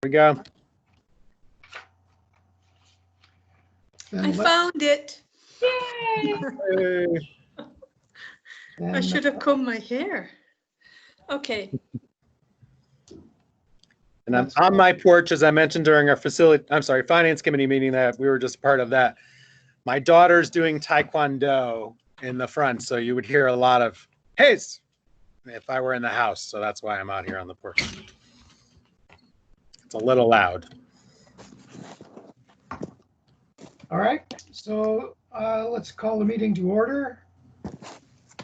We go. I found it. Hey. I should have combed my hair. Okay. And I'm on my porch, as I mentioned during our finance committee meeting that we were just part of that. My daughter's doing Taekwondo in the front, so you would hear a lot of "Heys" if I were in the house. So that's why I'm out here on the porch. It's a little loud. All right, so let's call the meeting to order.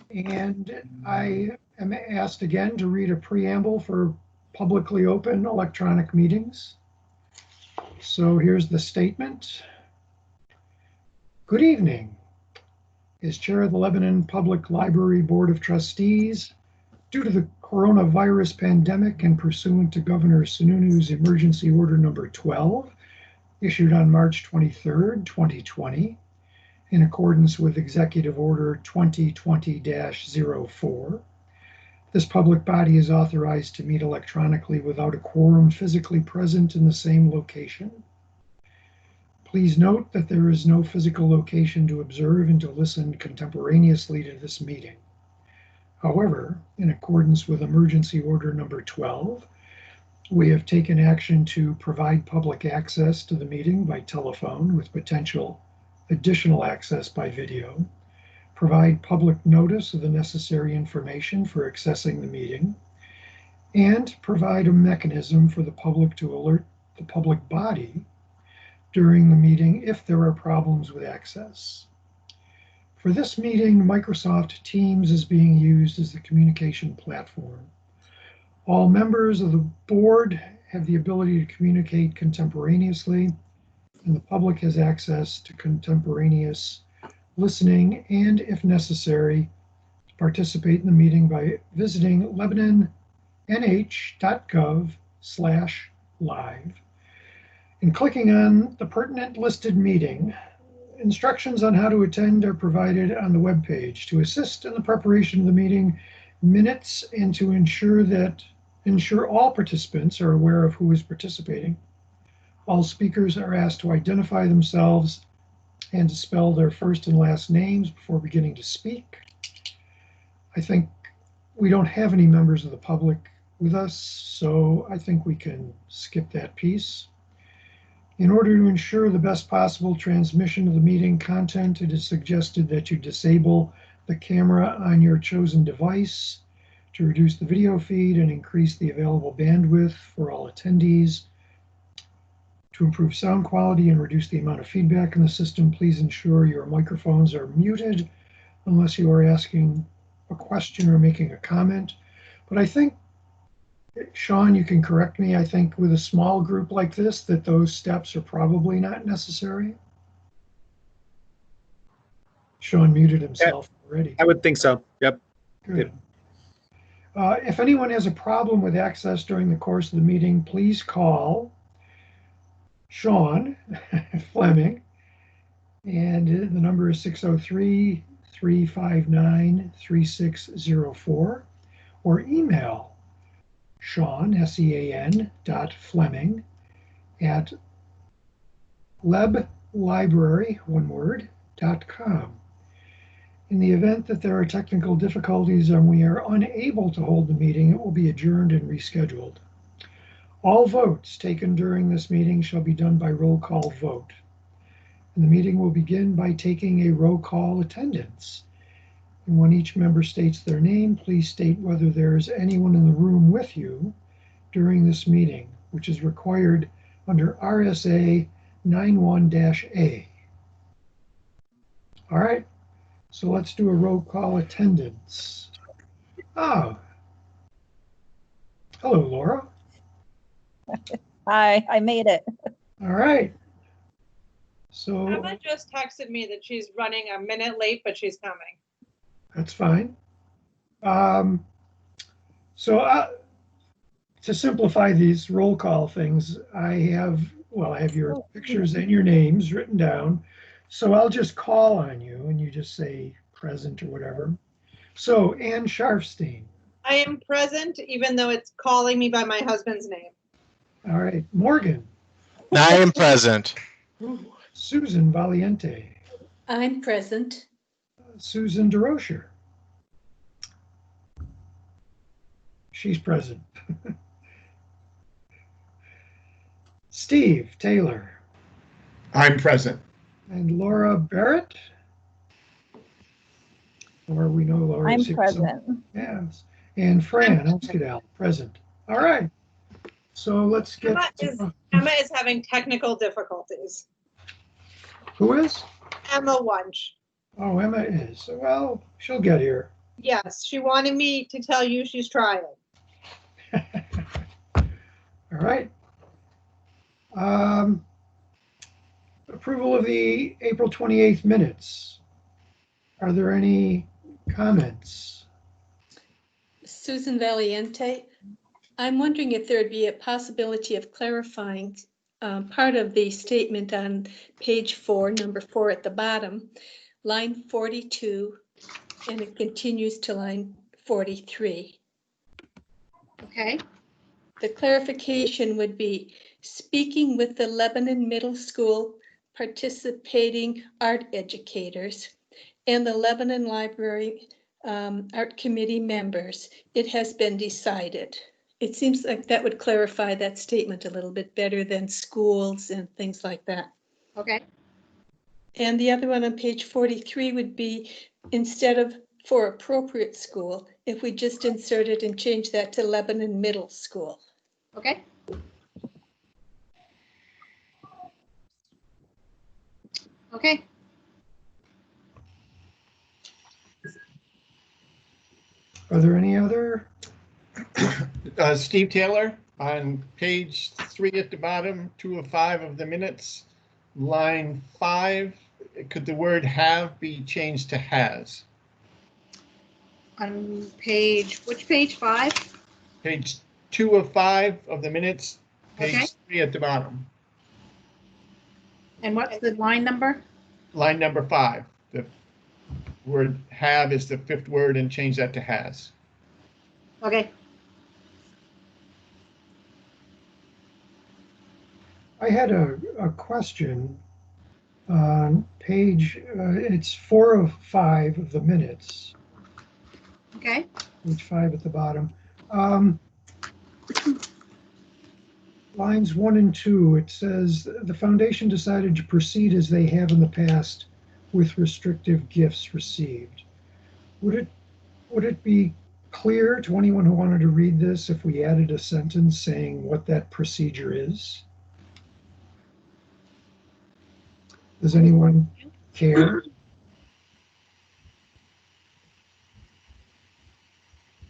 And I am asked again to read a preamble for publicly open electronic meetings. So here's the statement. Good evening. As chair of the Lebanon Public Library Board of Trustees, due to the coronavirus pandemic and pursuant to Governor Sununu's Emergency Order Number 12, issued on March 23rd, 2020, in accordance with Executive Order 2020-04. This public body is authorized to meet electronically without a quorum physically present in the same location. Please note that there is no physical location to observe and to listen contemporaneously to this meeting. However, in accordance with Emergency Order Number 12, we have taken action to provide public access to the meeting by telephone with potential additional access by video, provide public notice of the necessary information for accessing the meeting, and provide a mechanism for the public to alert the public body during the meeting if there are problems with access. For this meeting, Microsoft Teams is being used as the communication platform. All members of the board have the ability to communicate contemporaneously, and the public has access to contemporaneous listening and, if necessary, to participate in the meeting by visiting lebanonh.gov/live and clicking on the pertinent listed meeting. Instructions on how to attend are provided on the webpage. To assist in the preparation of the meeting minutes and to ensure all participants are aware of who is participating, all speakers are asked to identify themselves and to spell their first and last names before beginning to speak. I think we don't have any members of the public with us, so I think we can skip that piece. In order to ensure the best possible transmission of the meeting content, it is suggested that you disable the camera on your chosen device to reduce the video feed and increase the available bandwidth for all attendees. To improve sound quality and reduce the amount of feedback in the system, please ensure your microphones are muted unless you are asking a question or making a comment. But I think, Sean, you can correct me, I think with a small group like this, that those steps are probably not necessary. Sean muted himself already. I would think so. Yep. Good. If anyone has a problem with access during the course of the meeting, please call Sean Fleming, and the number is 603-359-3604, or email Sean, S-E-A-N, .Fleming at leblibrary.com. In the event that there are technical difficulties and we are unable to hold the meeting, it will be adjourned and rescheduled. All votes taken during this meeting shall be done by roll call vote. And the meeting will begin by taking a roll call attendance. And when each member states their name, please state whether there is anyone in the room with you during this meeting, which is required under RSA 91-A. All right, so let's do a roll call attendance. Oh, hello, Laura. Hi, I made it. All right. So Emma just texted me that she's running a minute late, but she's coming. that's fine. To simplify these roll call things, I have your pictures and your names written down. So I'll just call on you and you just say present or whatever. So Ann Sharfstein. I am present, even though it's calling me by my husband's name. All right, Morgan, I am present. Susan Valiente, I'm present. Susan DeRocher. She's present. Steve Taylor I'm present. and Laura Barrett. Or we know Laura I'm is here. present. Yes. And Fran Oskadel, present. All right. So let's get. Emma is having technical difficulties. Who is? Emma Wunsch. Oh, Emma is. Well, she'll get here. Yes, she wanted me to tell you she's trying. All right. Approval of the April 28th minutes. Are there any comments? Susan Valiente. I'm wondering if there would be a possibility of clarifying part of the statement on page 4, number 4 at the bottom, line 42, and it continues to line 43. Okay. The clarification would be speaking with the Lebanon Middle School participating art educators and the Lebanon Library Art Committee members. It has been decided. It seems like that would clarify that statement a little bit better than schools and things like that. Okay. And the other one on page 43 would be instead of for appropriate school, if we just inserted and change that to Lebanon Middle School. Okay. Okay. Are there any other? Steve Taylor, on page 3 at the bottom, 2 of 5 of the minutes, line 5, could the word have be changed to has? On page, which page? 5? Page 2 of 5 of the minutes, page Okay. 3 at the bottom, And what's the line number? line number 5. The word have is the 5th word and change that to has. Okay. I had a question on page, it's 4 of 5 of the minutes, Okay. page 5 at the bottom. Lines 1 and 2, it says the foundation decided to proceed as they have in the past with restrictive gifts received. Would it be clear to anyone who wanted to read this if we added a sentence saying what that procedure is? Does anyone care?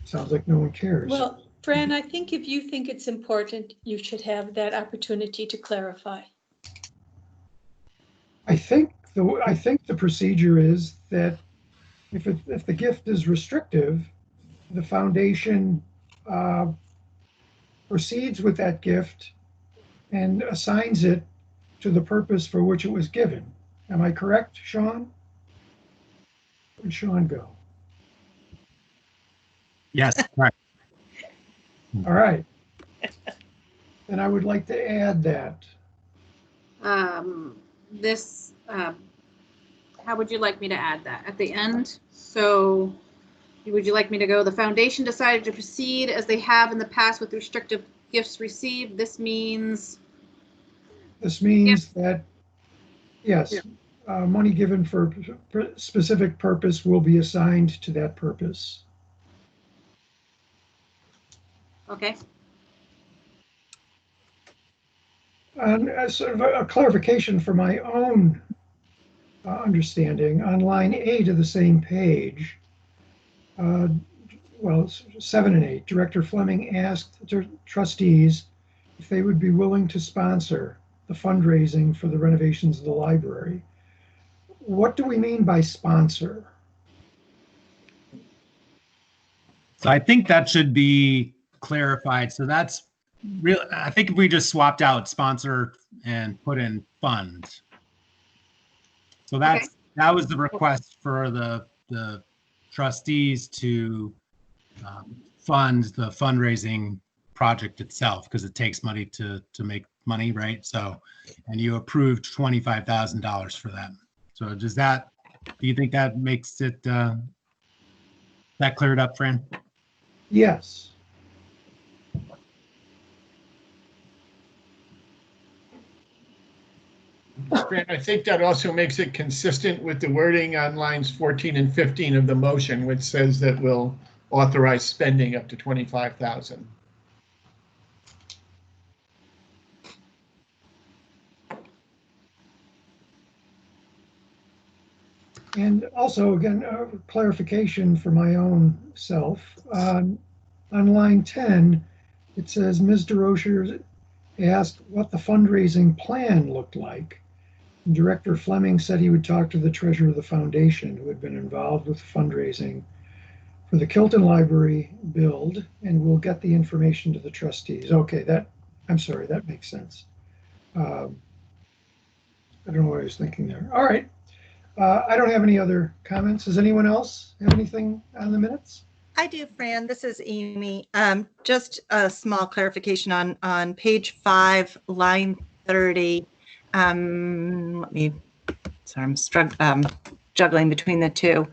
Sounds like no one cares. Well, Fran, I think if you think it's important, you should have that opportunity to clarify. I think the procedure is that if the gift is restrictive, the foundation proceeds with that gift and assigns it to the purpose for which it was given. Am I correct, Sean? Where'd Sean go? Yes, correct. All right. Then I would like to add that. How would you like me to add that at the end? So would you like me to go, the foundation decided to proceed as they have in the past with restrictive gifts received? This means That, yes, money given for specific purpose will be assigned to that purpose. okay. And as sort of a clarification for my own understanding, on line 8 of the same page, 7 and 8, Director Fleming asked trustees if they would be willing to sponsor the fundraising for the renovations of the library. What do we mean by sponsor? So I think that should be clarified. So that's real. I think if we just swapped out sponsor and put in fund. So that was the request for the trustees to fund the fundraising project itself because it takes money to make money, right? So, and you approved $25,000 for that. So do you think that makes it, that cleared up, Fran? Yes. Fran, I think that also makes it consistent with the wording on lines 14 and 15 of the motion, which says that we'll authorize spending up to 25,000. And also, again, clarification for my own self. On line 10, it says Ms. DeRocher asked what the fundraising plan looked like. And Director Fleming said he would talk to the treasurer of the foundation who had been involved with fundraising for the Kilton Library build, and we'll get the information to the trustees. Okay, I'm sorry, that makes sense. I don't know what I was thinking there. All right. I don't have any other comments. Does anyone else have anything on the minutes? I do, Fran. This is Amy. Just a small clarification on page 5, line 30. I'm juggling between the two.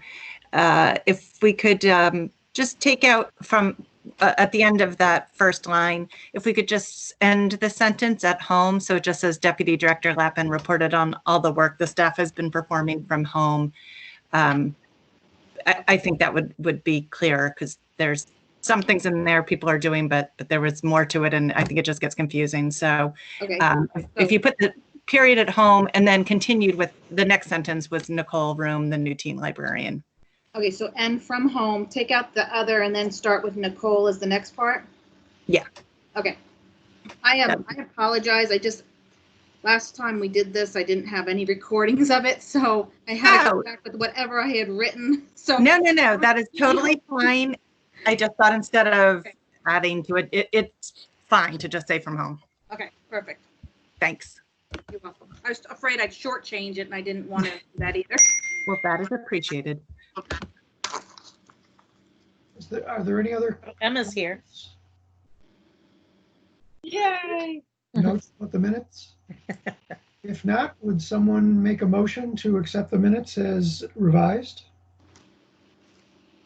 If we could just take out from at the end of that first line, if we could just end the sentence at home. So it just says Deputy Director Lappin reported on all the work the staff has been performing from home. I think that would be clearer because there's some things in there people are doing, but there was more to it, and I think it just gets confusing. So Okay. If you put the period at home and then continued with the next sentence with Nicole Room, the new teen librarian. Okay, so end from home, take out the other, and then start with Nicole as the next part? Yeah. Okay. I apologize. Last time we did this, I didn't have any recordings of it, so I had to go back with whatever I had written. So No, that is totally fine. I just thought instead of adding to it, it's fine to just say from home. Okay, perfect. Thanks. You're welcome. I was afraid I'd shortchange it, and I didn't want to do that either. Well, that is appreciated. Are there any other Emma's here. Yay. notes about the minutes? If not, would someone make a motion to accept the minutes as revised?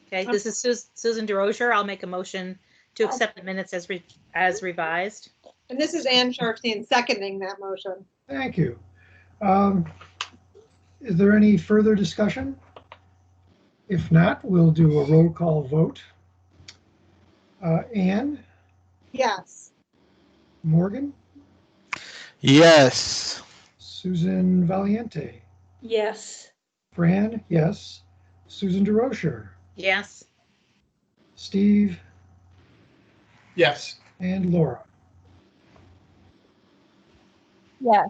Okay, this is Susan DeRocher. I'll make a motion to accept the minutes as revised. And this is Ann Sharfstein seconding that motion. Thank you. Is there any further discussion? If not, we'll do a roll call vote. Ann, Yes. Morgan, Yes. Susan Valiente, Yes. Fran, yes, Susan DeRocher, Yes. Steve, Yes. and Laura. Yes.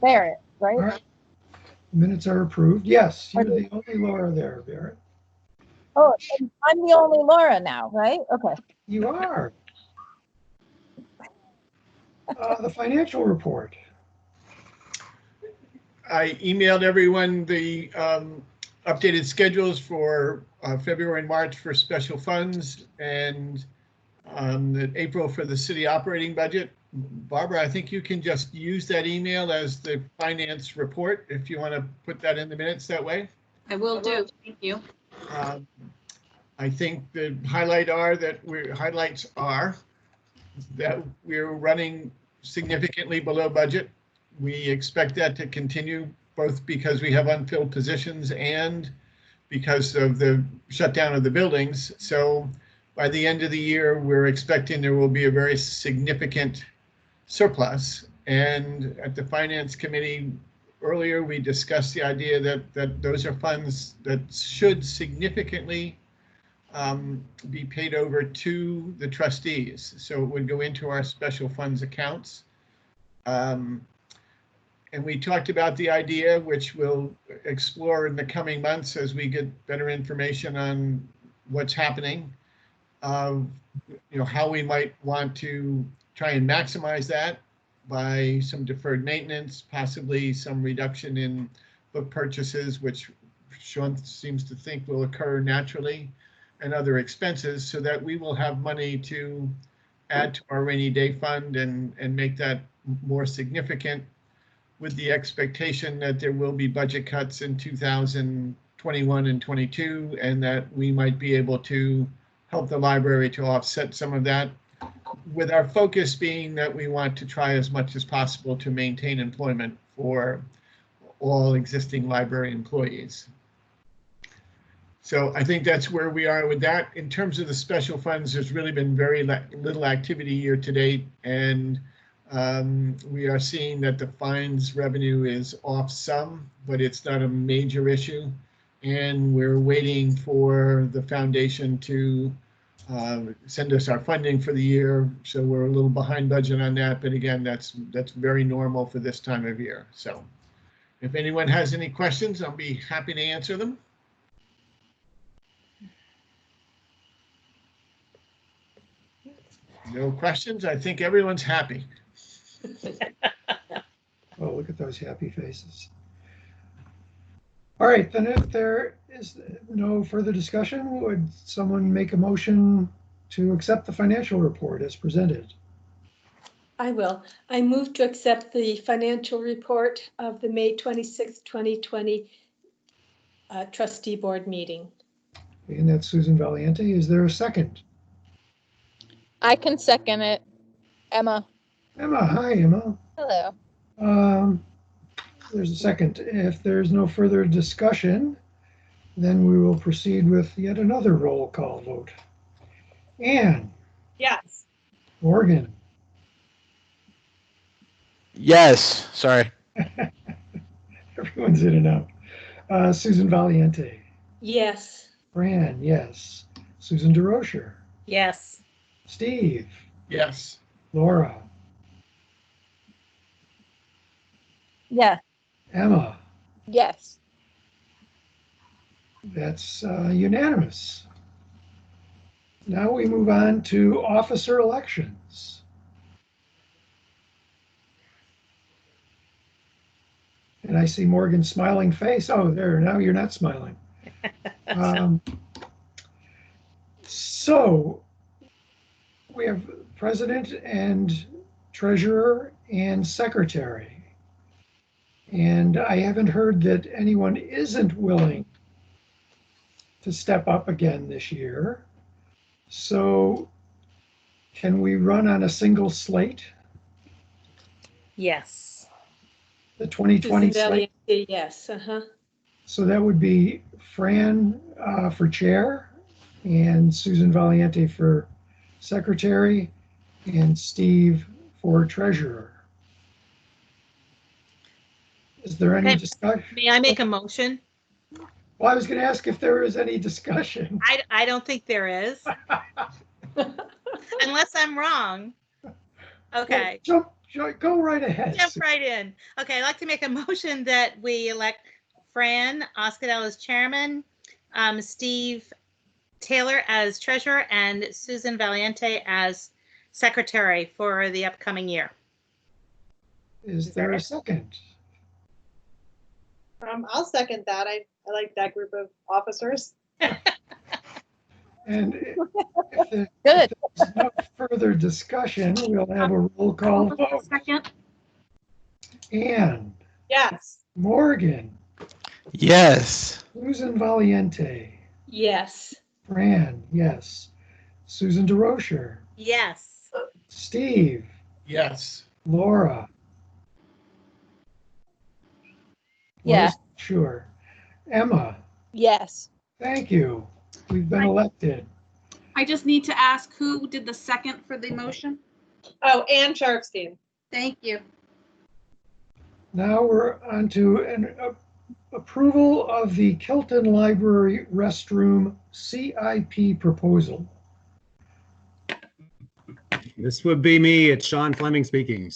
Barrett, right? All right. Minutes are approved. Yes, you're the only Laura there, Barrett. Oh, and I'm the only Laura now, right? Okay. You are. The financial report. I emailed everyone the updated schedules for February and March for special funds and the April for the city operating budget. Barbara, I think you can just use that email as the finance report if you want to put that in the minutes that way. I will do. Thank you. I think the highlights are that we're running significantly below budget. We expect that to continue both because we have unfilled positions and because of the shutdown of the buildings. So by the end of the year, we're expecting there will be a very significant surplus. And at the finance committee earlier, we discussed the idea that those are funds that should significantly be paid over to the trustees. So it would go into our special funds accounts. And we talked about the idea, which we'll explore in the coming months as we get better information on what's happening, of how we might want to try and maximize that by some deferred maintenance, possibly some reduction in book purchases, which Sean seems to think will occur naturally, and other expenses, so that we will have money to add to our rainy day fund and make that more significant, with the expectation that there will be budget cuts in 2021 and 22, and that we might be able to help the library to offset some of that, with our focus being that we want to try as much as possible to maintain employment for all existing library employees. So I think that's where we are with that. In terms of the special funds, there's really been very little activity year to date, and we are seeing that the fines revenue is off some, but it's not a major issue. And we're waiting for the foundation to send us our funding for the year. So we're a little behind budget on that. But again, that's very normal for this time of year. So if anyone has any questions, I'll be happy to answer them. No questions. I think everyone's happy. Oh, look at those happy faces. All right, then if there is no further discussion, would someone make a motion to accept the financial report as presented? I will. I move to accept the financial report of the May 26th, 2020 trustee board meeting. And that's Susan Valiente. Is there a second? I can second it. Emma. Emma, hi, Emma. Hello. There's a second. If there's no further discussion, then we will proceed with yet another roll call vote. Anne. Yes. Morgan. Yes, sorry. Everyone's in and out. Susan Valiente. Yes. Fran, yes. Susan DeRocher. Yes. Steve. Yes. Laura. Yes. Emma. Yes. That's unanimous. Now we move on to officer elections. And I see Morgan's smiling face. Oh, there, now you're not smiling. So we have president and treasurer and secretary. And I haven't heard that anyone isn't willing to step up again this year. So can we run on a single slate? Yes. The 2020 Susan slate? Valiente, yes. Uh-huh. So that would be Fran for chair, and Susan Valiente for secretary, and Steve for treasurer. Is there any Okay. discussion? May I make a motion? Well, I was going to ask if there is any discussion. I don't think there is. Unless I'm wrong. Okay. Well, go right ahead. Jump right in. Okay, I'd like to make a motion that we elect Fran Oskadel as chairman, Steve Taylor as treasurer, and Susan Valiente as secretary for the upcoming year. Is there a second? I'll second that. I like that group of officers. And if Good. there's no further discussion, we'll have a roll call vote. Second. Anne, Yes. Morgan, Yes. Susan Valiente, Yes. Fran, yes. Susan DeRocher, Yes. Steve, Yes. Laura. Yeah. Sure. Emma, Yes. thank you. We've been elected. I just need to ask who did the second for the motion? Oh, Ann Sharpstein. Thank you. Now we're on to an approval of the Kilton Library restroom CIP proposal. This would be me. It's Sean Fleming speaking.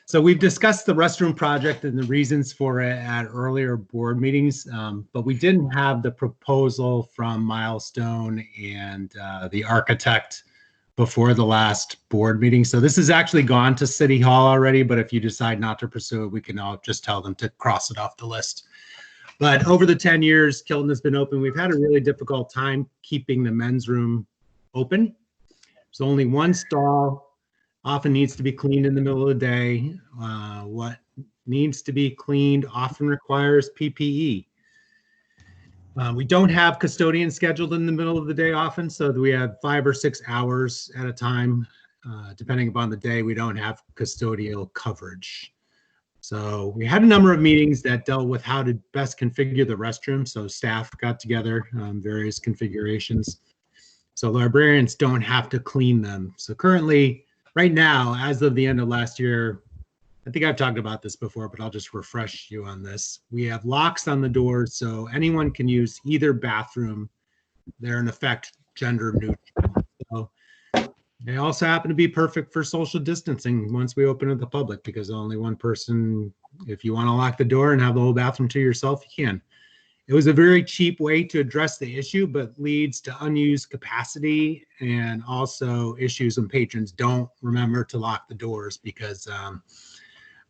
So we've discussed the restroom project and the reasons for it at earlier board meetings, but we didn't have the proposal from Milestone and the architect before the last board meeting. So this has actually gone to City Hall already, but if you decide not to pursue it, we can all just tell them to cross it off the list. But over the 10 years Kilton has been open, we've had a really difficult time keeping the men's room open. So only one stall often needs to be cleaned in the middle of the day. What needs to be cleaned often requires PPE. We don't have custodians scheduled in the middle of the day often, so we have 5 or 6 hours at a time. Depending upon the day, we don't have custodial coverage. So we had a number of meetings that dealt with how to best configure the restroom. So staff got together, various configurations. So librarians don't have to clean them. So currently, right now, as of the end of last year, I think I've talked about this before, but I'll just refresh you on this. We have locks on the doors, so anyone can use either bathroom. They're in effect gender neutral. So they also happen to be perfect for social distancing once we open to the public, because only one person, if you want to lock the door and have the whole bathroom to yourself, you can. It was a very cheap way to address the issue, but leads to unused capacity and also issues when patrons don't remember to lock the doors, because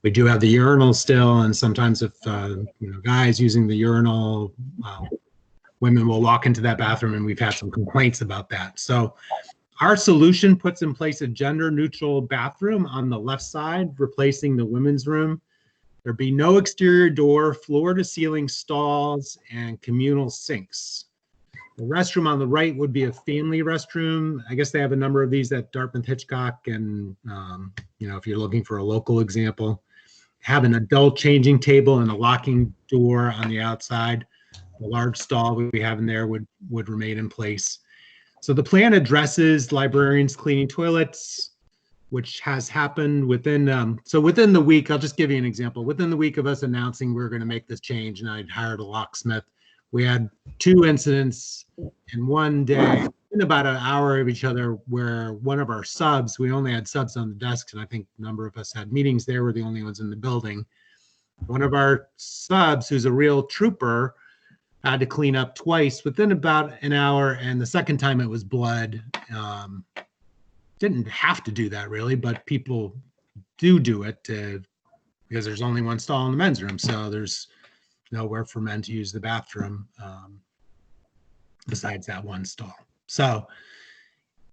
we do have the urinal still, and sometimes if guys using the urinal, women will walk into that bathroom, and we've had some complaints about that. So our solution puts in place a gender neutral bathroom on the left side, replacing the women's room. There'd be no exterior door, floor to ceiling stalls, and communal sinks. The restroom on the right would be a family restroom. I guess they have a number of these at Dartmouth Hitchcock, and if you're looking for a local example, have an adult changing table and a locking door on the outside. The large stall we have in there would remain in place. So the plan addresses librarians cleaning toilets, which has happened within the week. I'll just give you an example. Within the week of us announcing we're going to make this change, and I'd hired a locksmith, we had 2 incidents in one day, in about an hour of each other, where one of our subs, we only had subs on the desks, and I think a number of us had meetings there, were the only ones in the building. One of our subs, who's a real trooper, had to clean up twice within about an hour, and the second time it was blood. Didn't have to do that really, but people do it because there's only one stall in the men's room, so there's nowhere for men to use the bathroom besides that one stall. So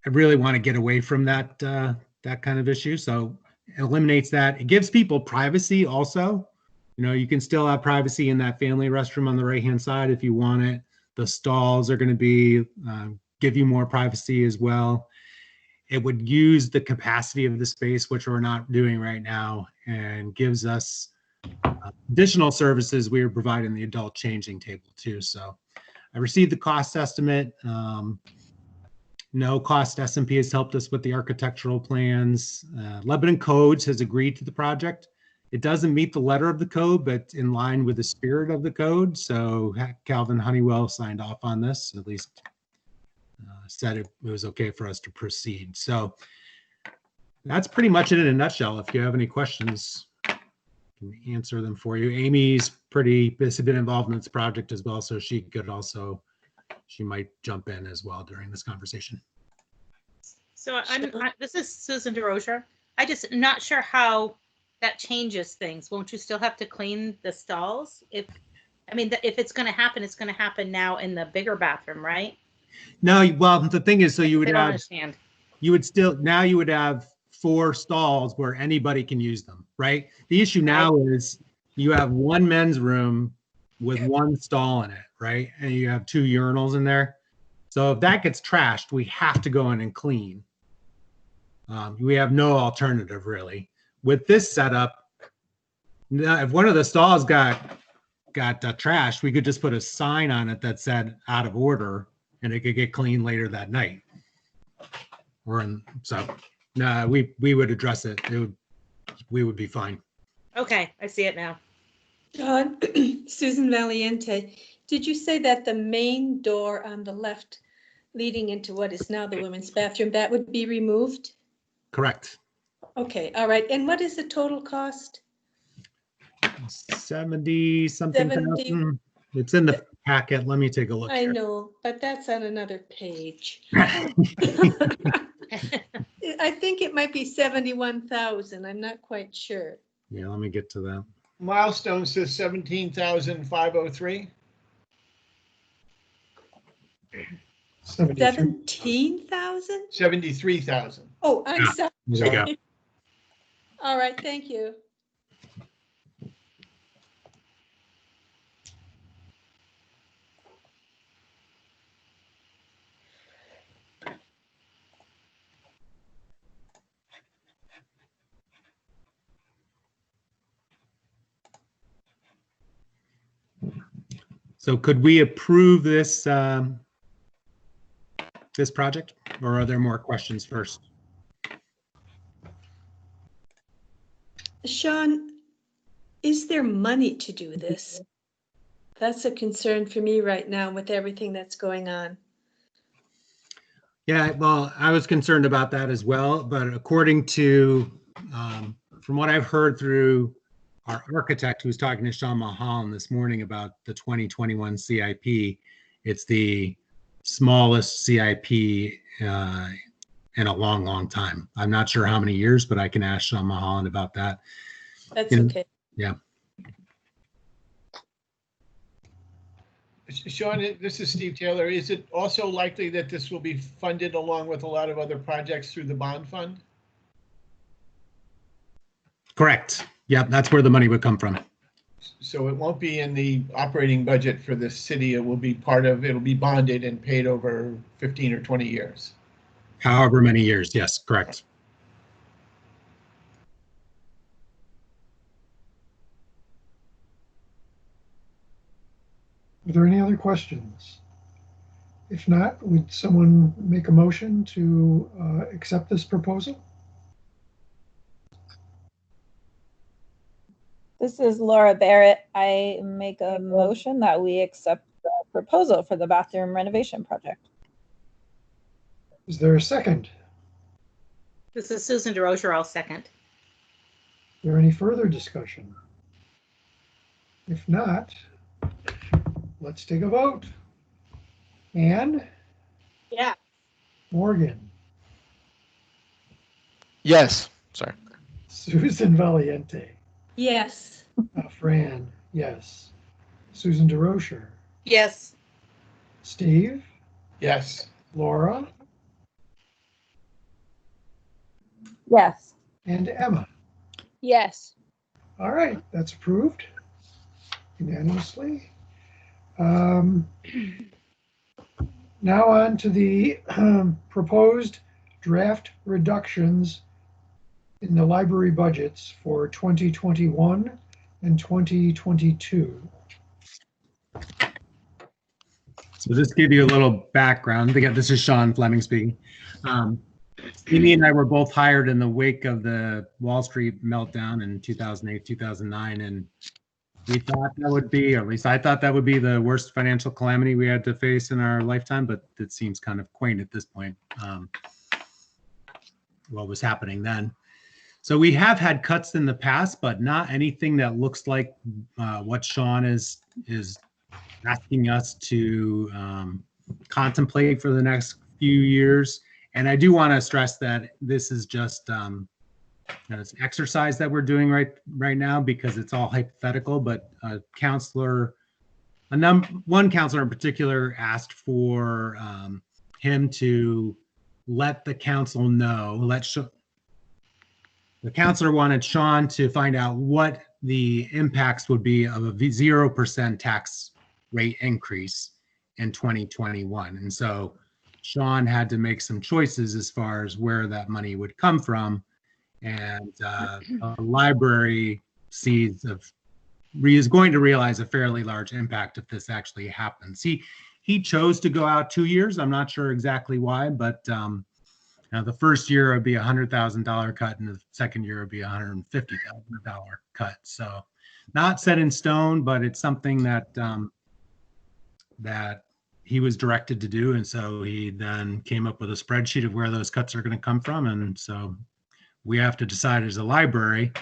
I really want to get away from that kind of issue. So it eliminates that. It gives people privacy also. You can still have privacy in that family restroom on the right-hand side if you want it. The stalls are going to be give you more privacy as well. It would use the capacity of the space, which we're not doing right now, and gives us additional services. We are providing the adult changing table too. So I received the cost estimate. No cost. SMP has helped us with the architectural plans. Lebanon Codes has agreed to the project. It doesn't meet the letter of the code, but in line with the spirit of the code. So Calvin Honeywell signed off on this, at least said it was okay for us to proceed. So that's pretty much it in a nutshell. If you have any questions, I can answer them for you. Amy's been involved in this project as well, so she might jump in as well during this conversation. So this is Susan DeRozier. I just not sure how that changes things. Won't you still have to clean the stalls? If it's going to happen, it's going to happen now in the bigger bathroom, right? No, well, the thing is, so you would I don't have, understand. you would have 4 stalls where anybody can use them, right? The issue now is you have one men's room with one stall in it, right? And you have 2 urinals in there. So if that gets trashed, we have to go in and clean. We have no alternative really. With this setup, if one of the stalls got trashed, we could just put a sign on it that said out of order, and it could get cleaned later that night. We would address it. We would be fine. Okay, I see it now. John, Susan Valiente, did you say that the main door on the left leading into what is now the women's bathroom, that would be removed? Correct. Okay, all right. And what is the total cost? 70 something 70. thousand. It's in the packet. Let me take a look. I here. know, but that's on another page. I think it might be 71,000. I'm not quite sure. Yeah, let me get to that. Milestone says 17,503. 73. 17,000? 73,000. Oh, I'm Yeah, sorry. there you go. All right, thank you. So could we approve this, this project, or are there more questions first? Sean, is there money to do this? That's a concern for me right now with everything that's going on. Yeah, well, I was concerned about that as well, but according to, from what I've heard through our architect who was talking to Sean Mulholland this morning about the 2021 CIP, it's the smallest CIP in a long, long time. I'm not sure how many years, but I can ask Sean Mulholland about that. That's okay. Yeah. Sean, this is Steve Taylor. Is it also likely that this will be funded along with a lot of other projects through the bond fund? Correct. Yep, that's where the money would come from. So it won't be in the operating budget for the city. It will be it'll be bonded and paid over 15 or 20 years. However many years, yes, correct. Are there any other questions? If not, would someone make a motion to accept this proposal? This is Laura Barrett. I make a motion that we accept the proposal for the bathroom renovation project. Is there a second? This is Susan DeRocher. I'll second. Is there any further discussion? If not, let's take a vote. Anne? Yeah. Morgan? Yes. Sorry. Susan Valiente? Yes. Fran? Yes. Susan DeRocher? Yes. Steve? Yes. Laura? Yes. And Emma? Yes. All right, that's approved unanimously. Now on to the proposed draft reductions in the library budgets for 2021 and 2022. So just to give you a little background, again, this is Sean Fleming speaking. Amy and I were both hired in the wake of the Wall Street meltdown in 2008, 2009, and we thought that would be, or at least I thought that would be the worst financial calamity we had to face in our lifetime, but it seems kind of quaint at this point, what was happening then. So we have had cuts in the past, but not anything that looks like what Sean is asking us to contemplate for the next few years. And I do want to stress that this is just an exercise that we're doing right now because it's all hypothetical. But one counselor in particular asked for him to let the council know. The counselor wanted Sean to find out what the impacts would be of a 0% tax rate increase in 2021, and so Sean had to make some choices as far as where that money would come from. And the library is going to realize a fairly large impact if this actually happens. He chose to go out 2 years. I'm not sure exactly why, but now the first year would be $100,000 cut, and the second year would be $150,000 cut. So not set in stone, but it's something that that he was directed to do. And so he then came up with a spreadsheet of where those cuts are going to come from. And so we have to decide as a library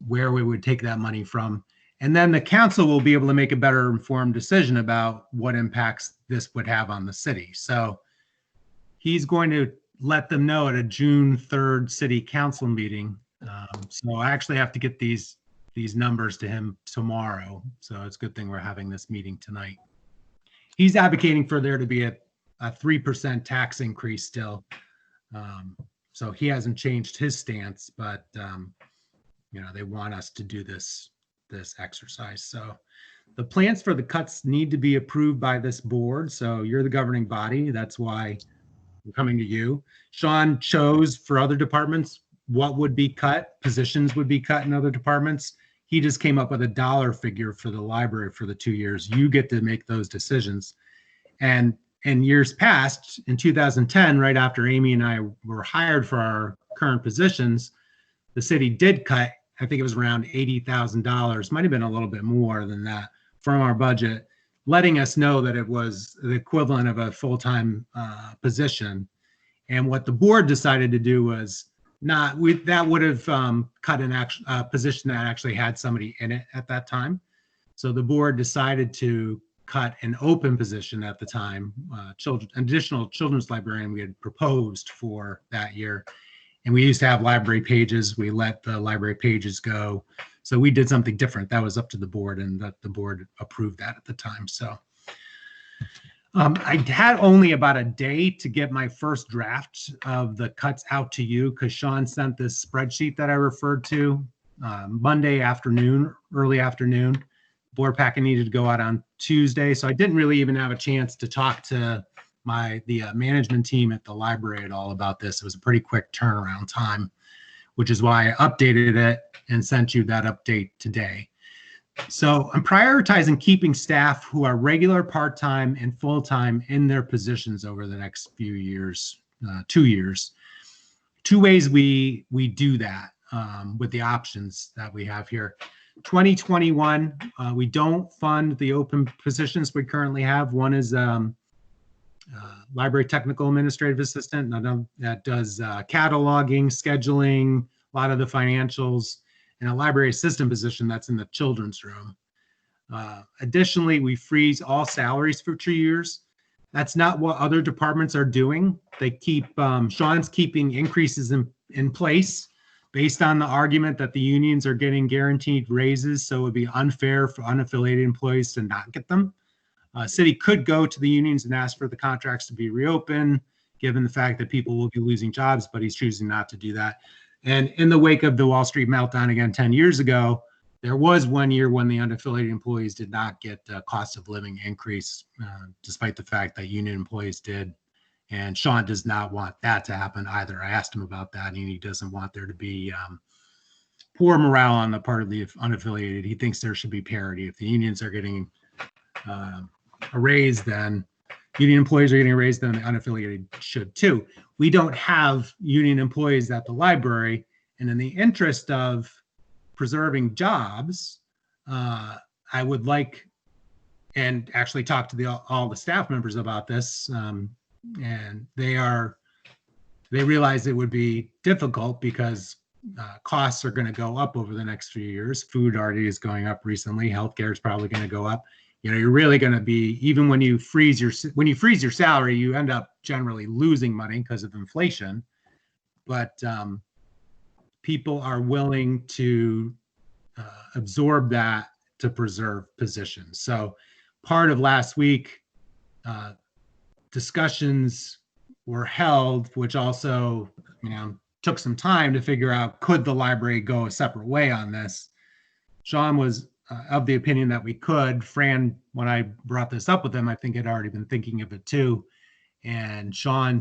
where we would take that money from. And then the council will be able to make a better informed decision about what impacts this would have on the city. So he's going to let them know at a June 3rd city council meeting. So I actually have to get these numbers to him tomorrow. So it's a good thing we're having this meeting tonight. He's advocating for there to be a a 3% tax increase still. So he hasn't changed his stance, but they want us to do this exercise. So the plans for the cuts need to be approved by this board. So you're the governing body. That's why I'm coming to you. Sean chose for other departments what would be cut, positions would be cut in other departments. He just came up with a dollar figure for the library for the 2 years. You get to make those decisions. And in years past, in 2010, right after Amy and I were hired for our current positions, the city did cut, I think it was around $80,000, might have been a little bit more than that, from our budget, letting us know that it was the equivalent of a full-time position. And what the board decided to do was that would have cut a position that actually had somebody in it at that time. So the board decided to cut an open position at the time, additional children's librarian we had proposed for that year. And we used to have library pages. We let the library pages go. So we did something different. That was up to the board, and that the board approved that at the time. So I had only about a day to get my first draft of the cuts out to you, because Sean sent this spreadsheet that I referred to Monday afternoon, early afternoon. Board packet needed to go out on Tuesday. So I didn't really even have a chance to talk to the management team at the library at all about this. It was a pretty quick turnaround time, which is why I updated it and sent you that update today. So I'm prioritizing keeping staff who are regular, part-time, and full-time in their positions over the next few years, 2 years. Two ways we do that with the options that we have here. 2021, we don't fund the open positions we currently have. One is library technical administrative assistant that does cataloging, scheduling, a lot of the financials, and a library assistant position that's in the children's room. Additionally, we freeze all salaries for 2 years. That's not what other departments are doing. They keep, Sean's keeping increases in place based on the argument that the unions are getting guaranteed raises, so it would be unfair for unaffiliated employees to not get them. City could go to the unions and ask for the contracts to be reopened, given the fact that people will be losing jobs, but he's choosing not to do that. And in the wake of the Wall Street meltdown again 10 years ago, there was 1 year when the unaffiliated employees did not get a cost of living increase, despite the fact that union employees did. And Sean does not want that to happen either. I asked him about that, and he doesn't want there to be poor morale on the part of the unaffiliated. He thinks there should be parity. If the unions are getting a raise, then union employees are getting a raise, then the unaffiliated should too. We don't have union employees at the library, and in the interest of preserving jobs, I would like, and actually talk to all the staff members about this, and they realize it would be difficult because costs are going to go up over the next few years. Food already is going up recently. Healthcare is probably going to go up. You're really going to be, even when you freeze your salary, you end up generally losing money because of inflation. But people are willing to absorb that to preserve positions. So part of last week, discussions were held, which also, took some time to figure out, could the library go a separate way on this? Sean was of the opinion that we could. Fran, when I brought this up with him, I think had already been thinking of it too. And Sean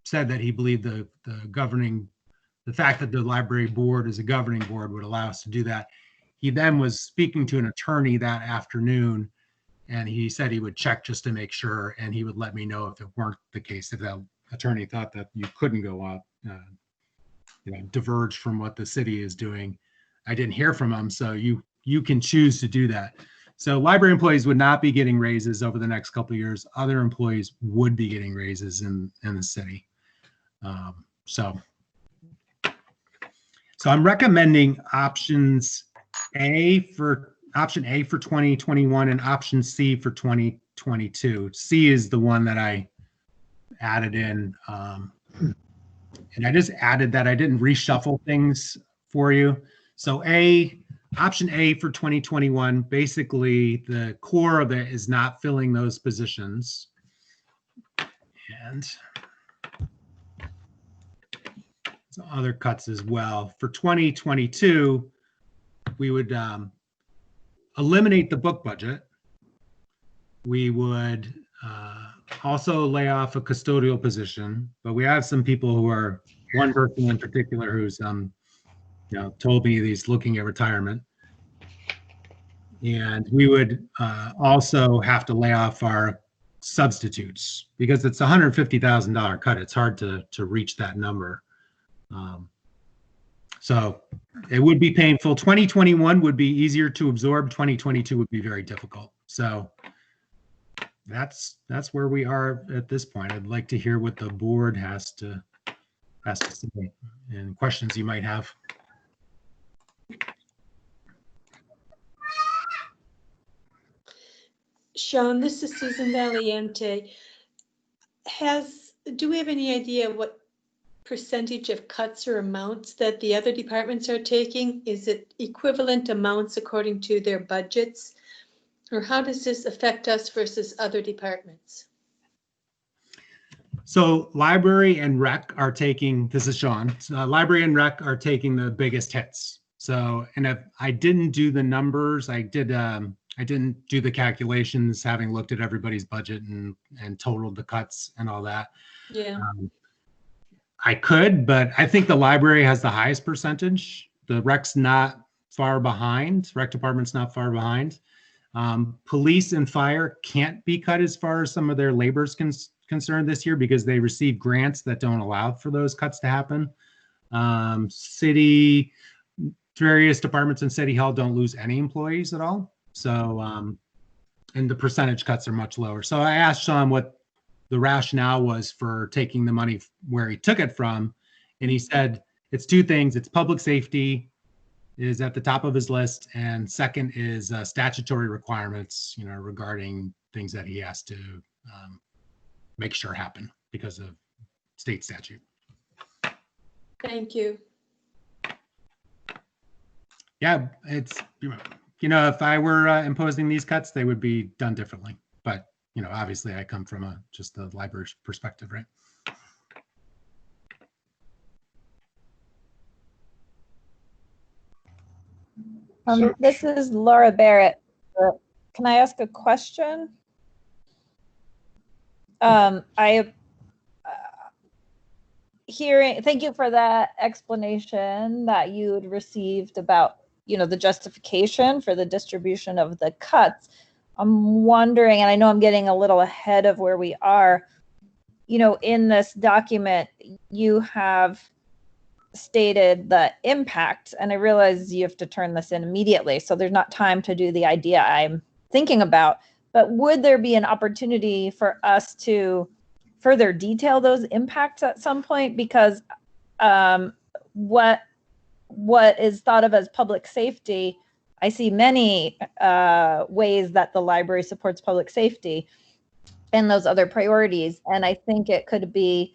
said that he believed the fact that the library board is a governing board would allow us to do that. He then was speaking to an attorney that afternoon, and he said he would check just to make sure, and he would let me know if it weren't the case, if the attorney thought that you couldn't go up, diverge from what the city is doing. I didn't hear from him, so you can choose to do that. So library employees would not be getting raises over the next couple of years. Other employees would be getting raises in the city. So I'm recommending option A for 2021 and option C for 2022. C is the one that I added in. And I just added that. I didn't reshuffle things for you. So option A for 2021, basically the core of it is not filling those positions. And some other cuts as well. For 2022, we would eliminate the book budget. We would also lay off a custodial position, but we have some people who are, one person in particular who's told me he's looking at retirement. And we would also have to lay off our substitutes because it's a $150,000 cut. It's hard to reach that number. So it would be painful. 2021 would be easier to absorb. 2022 would be very difficult. So that's where we are at this point. I'd like to hear what the board has to say and questions you might have. Sean, this is Susan Valiente. Do we have any idea what percentage of cuts or amounts that the other departments are taking? Is it equivalent amounts according to their budgets? Or how does this affect us versus other departments? So library and rec are taking, this is Sean, library and rec are taking the biggest hits. So, and if I didn't do the numbers, I didn't do the calculations, having looked at everybody's budget and totaled the cuts and all that. Yeah. I could, but I think the library has the highest percentage. The rec's not far behind. Rec department's not far behind. Police and fire can't be cut as far as some of their labor is concerned this year because they receive grants that don't allow for those cuts to happen. City, various departments in City Hall don't lose any employees at all. So, and the percentage cuts are much lower. So I asked Sean what the rationale was for taking the money where he took it from. And he said, it's two things. It's public safety is at the top of his list. And second is statutory requirements, regarding things that he has to make sure happen because of state statute. Thank you. Yeah, it's, if I were imposing these cuts, they would be done differently. But, obviously I come from just the library's perspective, right? This is Laura Barrett. Can I ask a question? Thank you for that explanation that you'd received about, the justification for the distribution of the cuts. I'm wondering, and I know I'm getting a little ahead of where we are, in this document, you have stated the impact, and I realize you have to turn this in immediately, so there's not time to do the idea I'm thinking about, but would there be an opportunity for us to further detail those impacts at some point? Because what is thought of as public safety, I see many ways that the library supports public safety and those other priorities. And I think it could be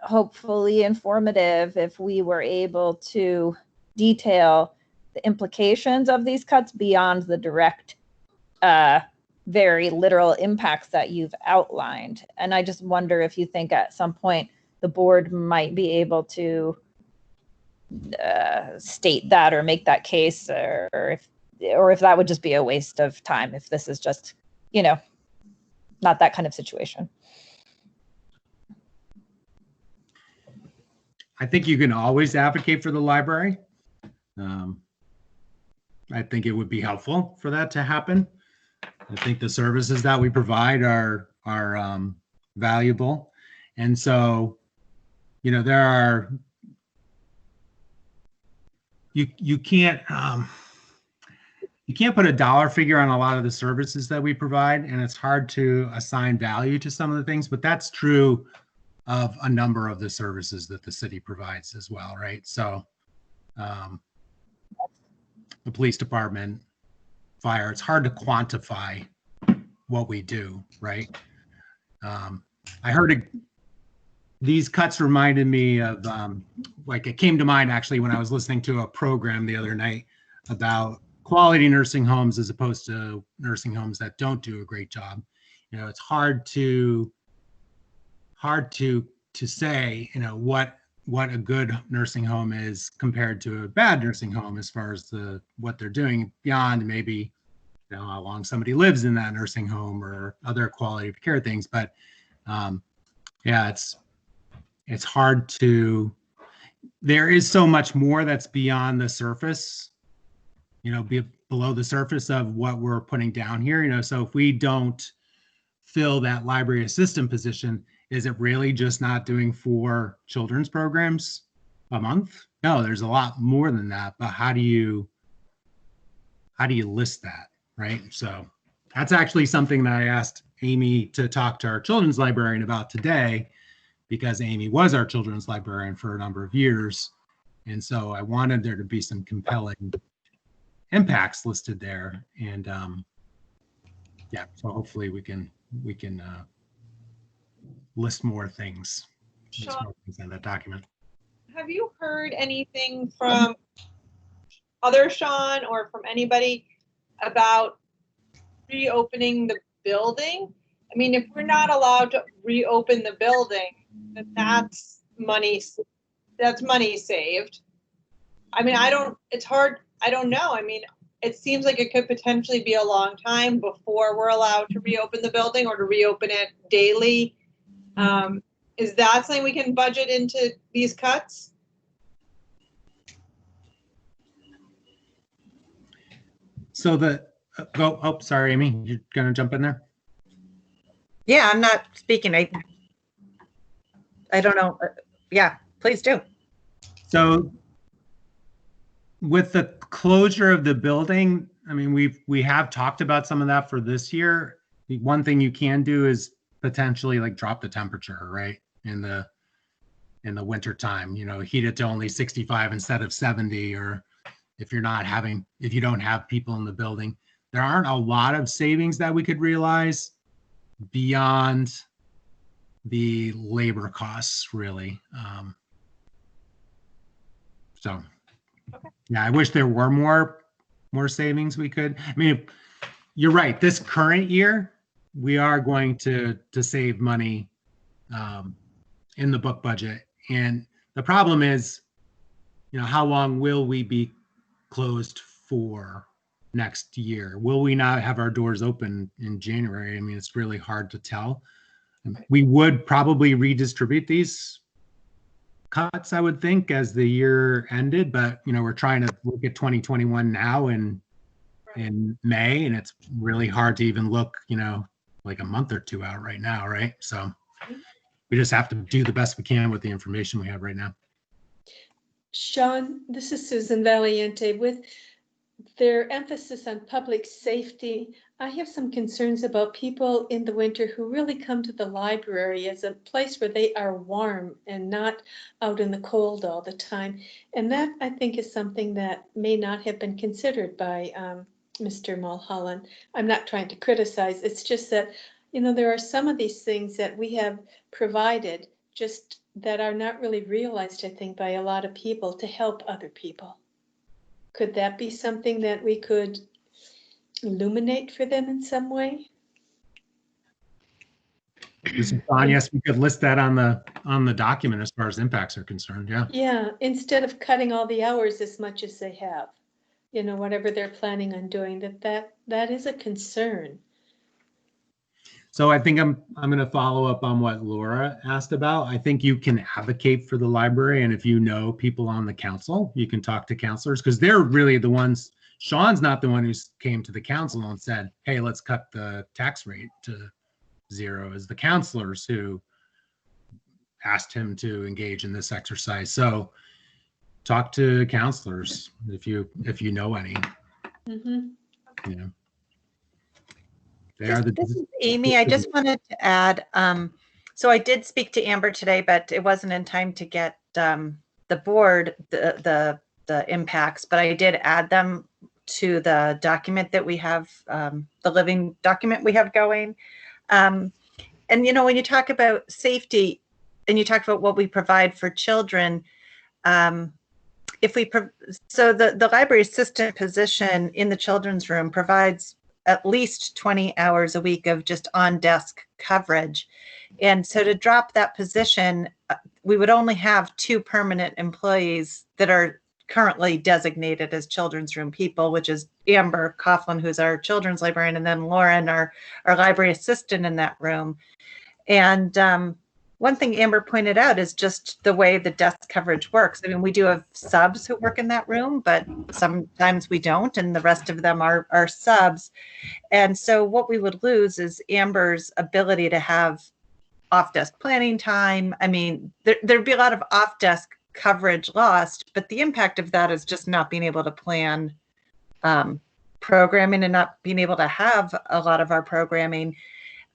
hopefully informative if we were able to detail the implications of these cuts beyond the direct, very literal impacts that you've outlined. And I just wonder if you think at some point the board might be able to state that or make that case, or if that would just be a waste of time, if this is just, not that kind of situation. I think you can always advocate for the library. I think it would be helpful for that to happen. I think the services that we provide are valuable. And so, there are, you can't put a dollar figure on a lot of the services that we provide, and it's hard to assign value to some of the things, but that's true of a number of the services that the city provides as well, right? So the police department, fire, it's hard to quantify what we do, right? I heard these cuts reminded me of, it came to mind actually when I was listening to a program the other night about quality nursing homes as opposed to nursing homes that don't do a great job. it's hard to say, what a good nursing home is compared to a bad nursing home as far as what they're doing beyond maybe how long somebody lives in that nursing home or other quality of care things. But yeah, it's hard to, there is so much more that's beyond the surface, below the surface of what we're putting down here, so if we don't fill that library assistant position, is it really just not doing 4 children's programs a month? No, there's a lot more than that, but how do you list that, right? So that's actually something that I asked Amy to talk to our children's librarian about today, because Amy was our children's librarian for a number of years. And so I wanted there to be some compelling impacts listed there. And yeah, so hopefully we can list more things, in that document. Have you heard anything from other Sean or from anybody about reopening the building? I mean, if we're not allowed to reopen the building, then that's money saved. I mean, it's hard. I don't know. I mean, it seems like it could potentially be a long time before we're allowed to reopen the building or to reopen it daily. Is that something we can budget into these cuts? So sorry, Amy, you're going to jump in there? Yeah, I'm not speaking. I don't know. Yeah, please do. So with the closure of the building, I mean, we have talked about some of that for this year. The one thing you can do is potentially drop the temperature, right? In the winter time, heat it to only 65 instead of 70, or if you don't have people in the building. There aren't a lot of savings that we could realize beyond the labor costs, really. So yeah, I wish there were more savings we could. I mean, you're right. This current year, we are going to save money in the book budget. And the problem is, how long will we be closed for next year? Will we not have our doors open in January? I mean, it's really hard to tell. We would probably redistribute these cuts, I would think, as the year ended, but we're trying to look at 2021 now in May, and it's really hard to even look, like a month or two out right now, right? So we just have to do the best we can with the information we have right now. Sean, this is Susan Valiente. With their emphasis on public safety, I have some concerns about people in the winter who really come to the library as a place where they are warm and not out in the cold all the time. And that, I think, is something that may not have been considered by Mr. Mulholland. I'm not trying to criticize. It's just that, there are some of these things that we have provided just that are not really realized, I think, by a lot of people to help other people. Could that be something that we could illuminate for them in some way? This is Don. Yes, we could list that on the document as far as impacts are concerned. Yeah. Yeah, instead of cutting all the hours as much as they have, whatever they're planning on doing, that is a concern. So I think I'm going to follow up on what Laura asked about. I think you can advocate for the library, and if you know people on the council, you can talk to counselors, because they're really the ones. Sean's not the one who came to the council and said, hey, let's cut the tax rate to 0. Is the counselors who asked him to engage in this exercise. So talk to counselors if you know any. Mm-hmm. This is Amy. I just wanted to add, so I did speak to Amber today, but it wasn't in time to get the board, the impacts, but I did add them to the document that we have, the living document we have going. And, when you talk about safety and you talk about what we provide for children, so the library assistant position in the children's room provides at least 20 hours a week of just on-desk coverage. And so to drop that position, we would only have 2 permanent employees that are currently designated as children's room people, which is Amber Coughlin, who's our children's librarian, and then Lauren, our library assistant in that room. And one thing Amber pointed out is just the way the desk coverage works. I mean, we do have subs who work in that room, but sometimes we don't, and the rest of them are subs. And so what we would lose is Amber's ability to have off-desk planning time. I mean, there'd be a lot of off-desk coverage lost, but the impact of that is just not being able to plan programming and not being able to have a lot of our programming.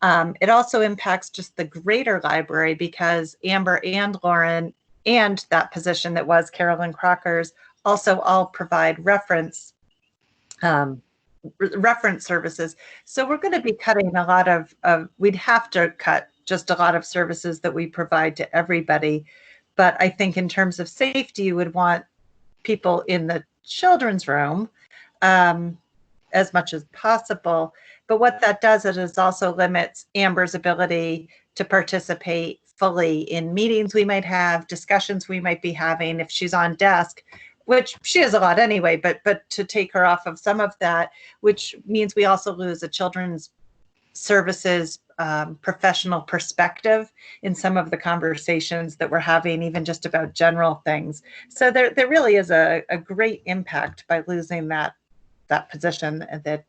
It also impacts just the greater library because Amber and Lauren and that position that was Carolyn Crocker's also all provide reference services. So we're going to be cutting a lot of we'd have to cut just a lot of services that we provide to everybody. But I think in terms of safety, you would want people in the children's room as much as possible. But what that does is also limits Amber's ability to participate fully in meetings we might have, discussions we might be having if she's on desk, which she is a lot anyway, but to take her off of some of that, which means we also lose a children's services professional perspective in some of the conversations that we're having, even just about general things. So there really is a great impact by losing that position that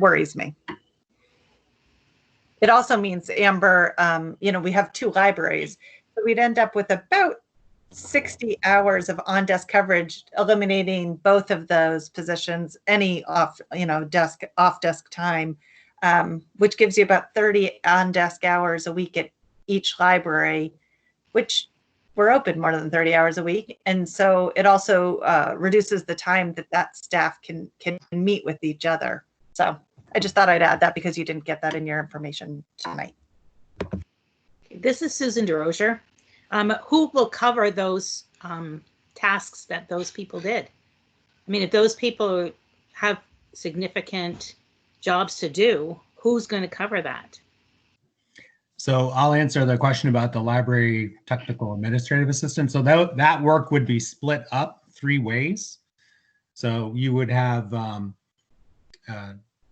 worries me. It also means Amber, we have 2 libraries, so we'd end up with about 60 hours of on-desk coverage, eliminating both of those positions, any off-desk time, which gives you about 30 on-desk hours a week at each library, which we're open more than 30 hours a week. And so it also reduces the time that staff can meet with each other. So I just thought I'd add that because you didn't get that in your information tonight. This is Susan DeRozier. Who will cover those tasks that those people did? I mean, if those people have significant jobs to do, who's going to cover that? So I'll answer the question about the library technical administrative assistant. So that work would be split up 3 ways. So you would have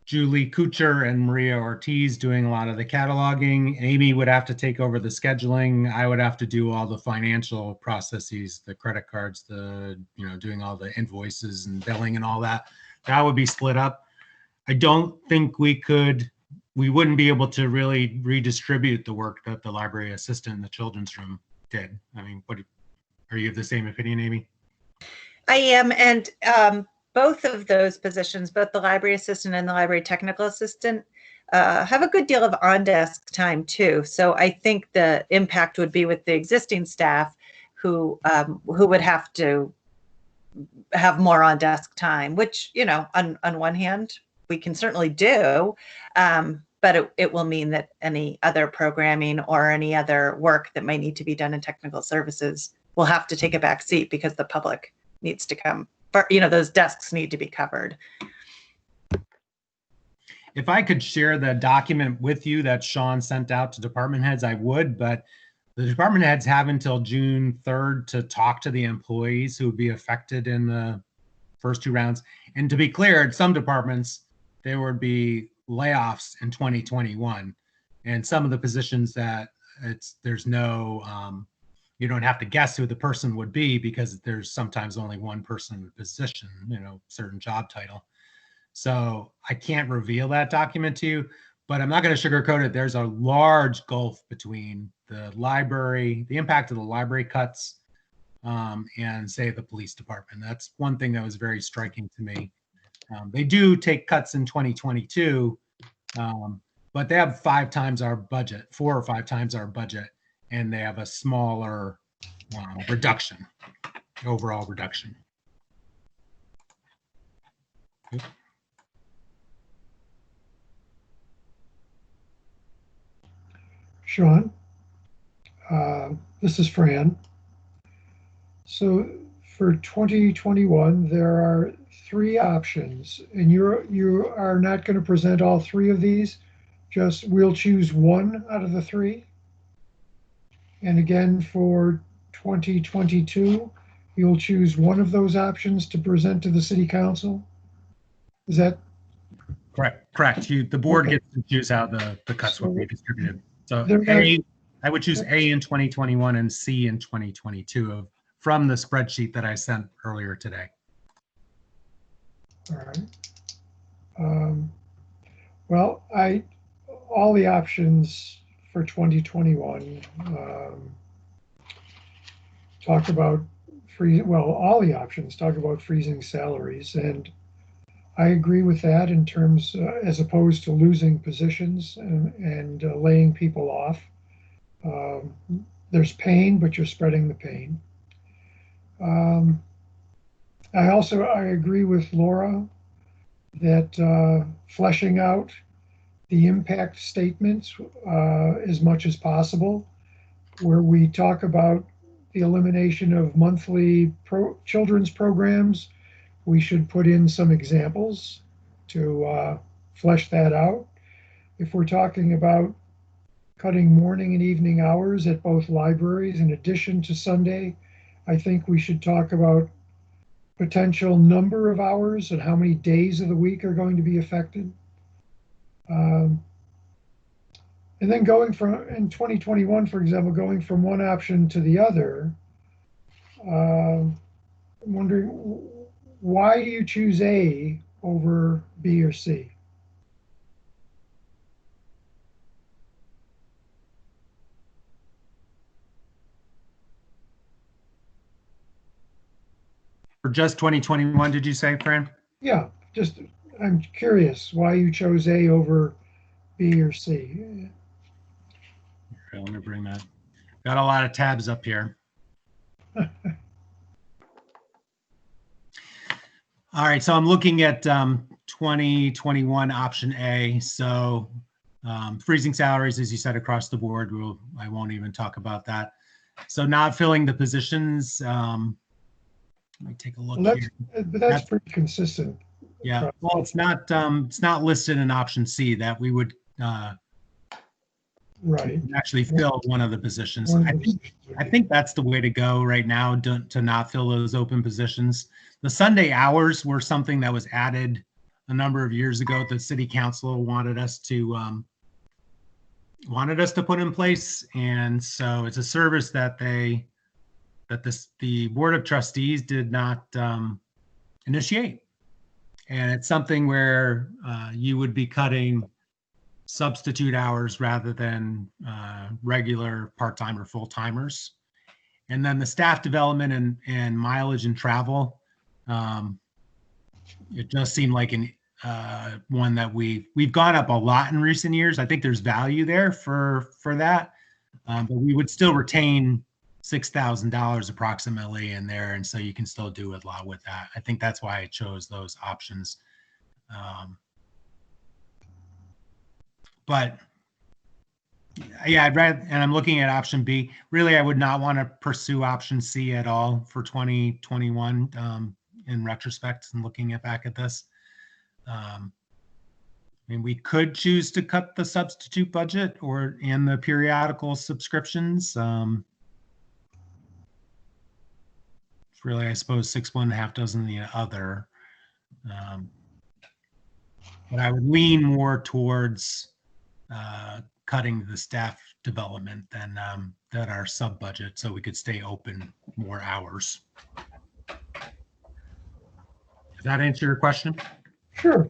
Julie Kucher and Maria Ortiz doing a lot of the cataloging. Amy would have to take over the scheduling. I would have to do all the financial processes, the credit cards, doing all the invoices and billing and all that. That would be split up. I don't think we wouldn't be able to really redistribute the work that the library assistant in the children's room did. I mean, are you of the same opinion, Amy? I am, and both of those positions, both the library assistant and the library technical assistant, have a good deal of on-desk time too. So I think the impact would be with the existing staff who would have to have more on-desk time, which, on one hand, we can certainly do, but it will mean that any other programming or any other work that might need to be done in technical services will have to take a back seat because the public needs to come. Those desks need to be covered. If I could share the document with you that Sean sent out to department heads, I would, but the department heads have until June 3rd to talk to the employees who would be affected in the first 2 rounds. And to be clear, at some departments, there would be layoffs in 2021. And some of the positions that there's no, you don't have to guess who the person would be because there's sometimes only one person in the position, certain job title. So I can't reveal that document to you, but I'm not going to sugarcoat it. There's a large gulf between the library, the impact of the library cuts, and say the police department. That's one thing that was very striking to me. They do take cuts in 2022, but they have 5 times our budget, 4 or 5 times our budget, and they have a smaller reduction, overall reduction. Okay. Sean, this is Fran. So for 2021, there are three options, and you are not going to present all three of these. Just we'll choose one out of the three. And again, for 2022, you'll choose one of those options to present to the city council. Is that Correct. The board Okay. gets to choose how the cuts will be distributed. So They're not- I would choose A in 2021 and C in 2022 from the spreadsheet that I sent earlier today. All right. Well, all the options for 2021 talk about all the options talk about freezing salaries, and I agree with that in terms as opposed to losing positions and laying people off. There's pain, but you're spreading the pain. I agree with Laura that fleshing out the impact statements as much as possible, where we talk about the elimination of monthly children's programs, we should put in some examples to flesh that out. If we're talking about cutting morning and evening hours at both libraries in addition to Sunday, I think we should talk about potential number of hours and how many days of the week are going to be affected. And then in 2021, for example, going from one option to the other, I'm wondering, why do you choose A over B or C? For just 2021, did you say, Fran? Yeah, I'm curious why you chose A over B or C. Okay, let me bring that. Got a lot of tabs up here. All right, so I'm looking at 2021 option A. So freezing salaries, as you said, across the board. I won't even talk about that. So not filling the positions. Let me take a look here. But that's pretty consistent. Yeah, well, it's not listed in option C that we would Right. actually fill one of the positions. I think that's the way to go right now, to not fill those open positions. The Sunday hours were something that was added a number of years ago. The city council wanted us to put in place, and so it's a service that the board of trustees did not initiate, and it's something where you would be cutting substitute hours rather than regular part-time or full-timers. And then the staff development and mileage and travel, it does seem like one that we've gone up a lot in recent years. I think there's value there for that, but we would still retain $6,000 approximately in there, and so you can still do a lot with that. I think that's why I chose those options. But yeah, and I'm looking at option B. Really, I would not want to pursue option C at all for 2021 in retrospect and looking back at this. I mean, we could choose to cut the substitute budget and the periodical subscriptions. It's really, I suppose, 6 1 1/2 dozen the other. But I would lean more towards cutting the staff development than our sub budget, so we could stay open more hours. Does that answer your question? Sure.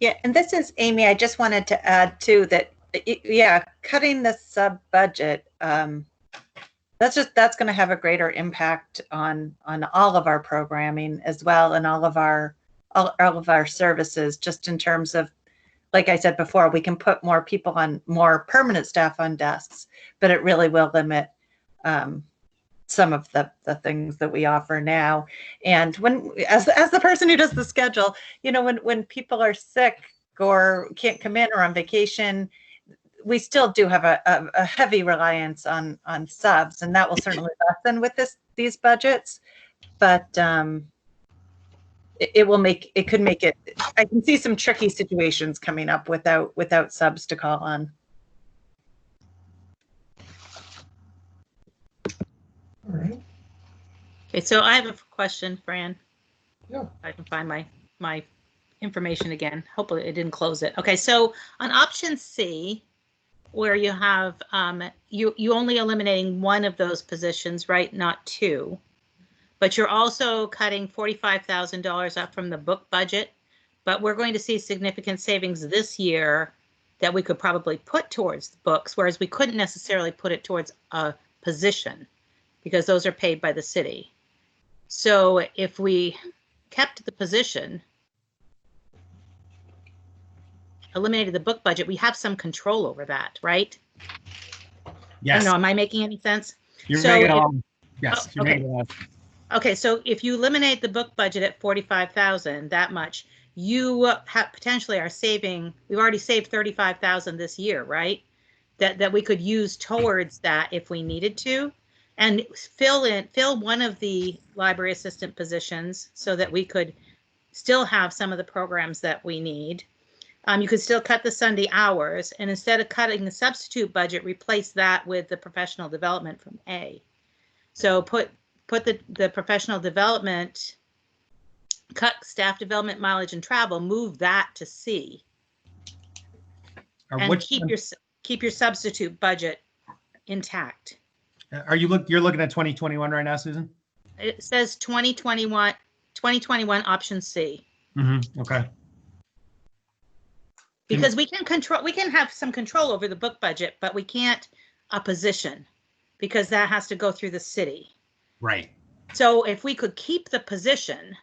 Yeah, and this is Amy. I just wanted to add too that, yeah, cutting the sub budget, that's going to have a greater impact on all of our programming as well, and all of our services, just in terms of, like I said before, we can put more people more permanent staff on desks, but it really will limit some of the things that we offer now. And as the person who does the schedule, when people are sick or can't come in or on vacation, we still do have a heavy reliance on subs, and that will certainly lessen with these budgets. But it will make, it could make it, I can see some tricky situations coming up without subs to call on. All right. Okay, so I have a question, Fran. Yeah. I can find my information again. Hopefully it didn't close it. Okay, so on option C, where you have you only eliminating one of those positions, right? Not two. But you're also cutting $45,000 up from the book budget. But we're going to see significant savings this year that we could probably put towards the books, whereas we couldn't necessarily put it towards a position because those are paid by the city. So if we kept the position, eliminated the book budget, we have some control over that, right? I Yes. don't know, am I making any sense? You're So making if- a lot. Yes. Oh, You're okay. making a lot. Okay, so if you eliminate the book budget at 45,000, that much, you potentially are saving, we've already saved 35,000 this year, right? That we could use towards that if we needed to, and fill one of the library assistant positions so that we could still have some of the programs that we need. You could still cut the Sunday hours, and instead of cutting the substitute budget, replace that with the professional development from A. So put the professional development, cut staff development, mileage and travel, move that to C, and keep your substitute budget intact. You're looking at 2021 right now, Susan? It says 2021 option C. Okay. Because we can have some control over the book budget, but we can't a position because that has to go through the city. Right. So if we could keep the position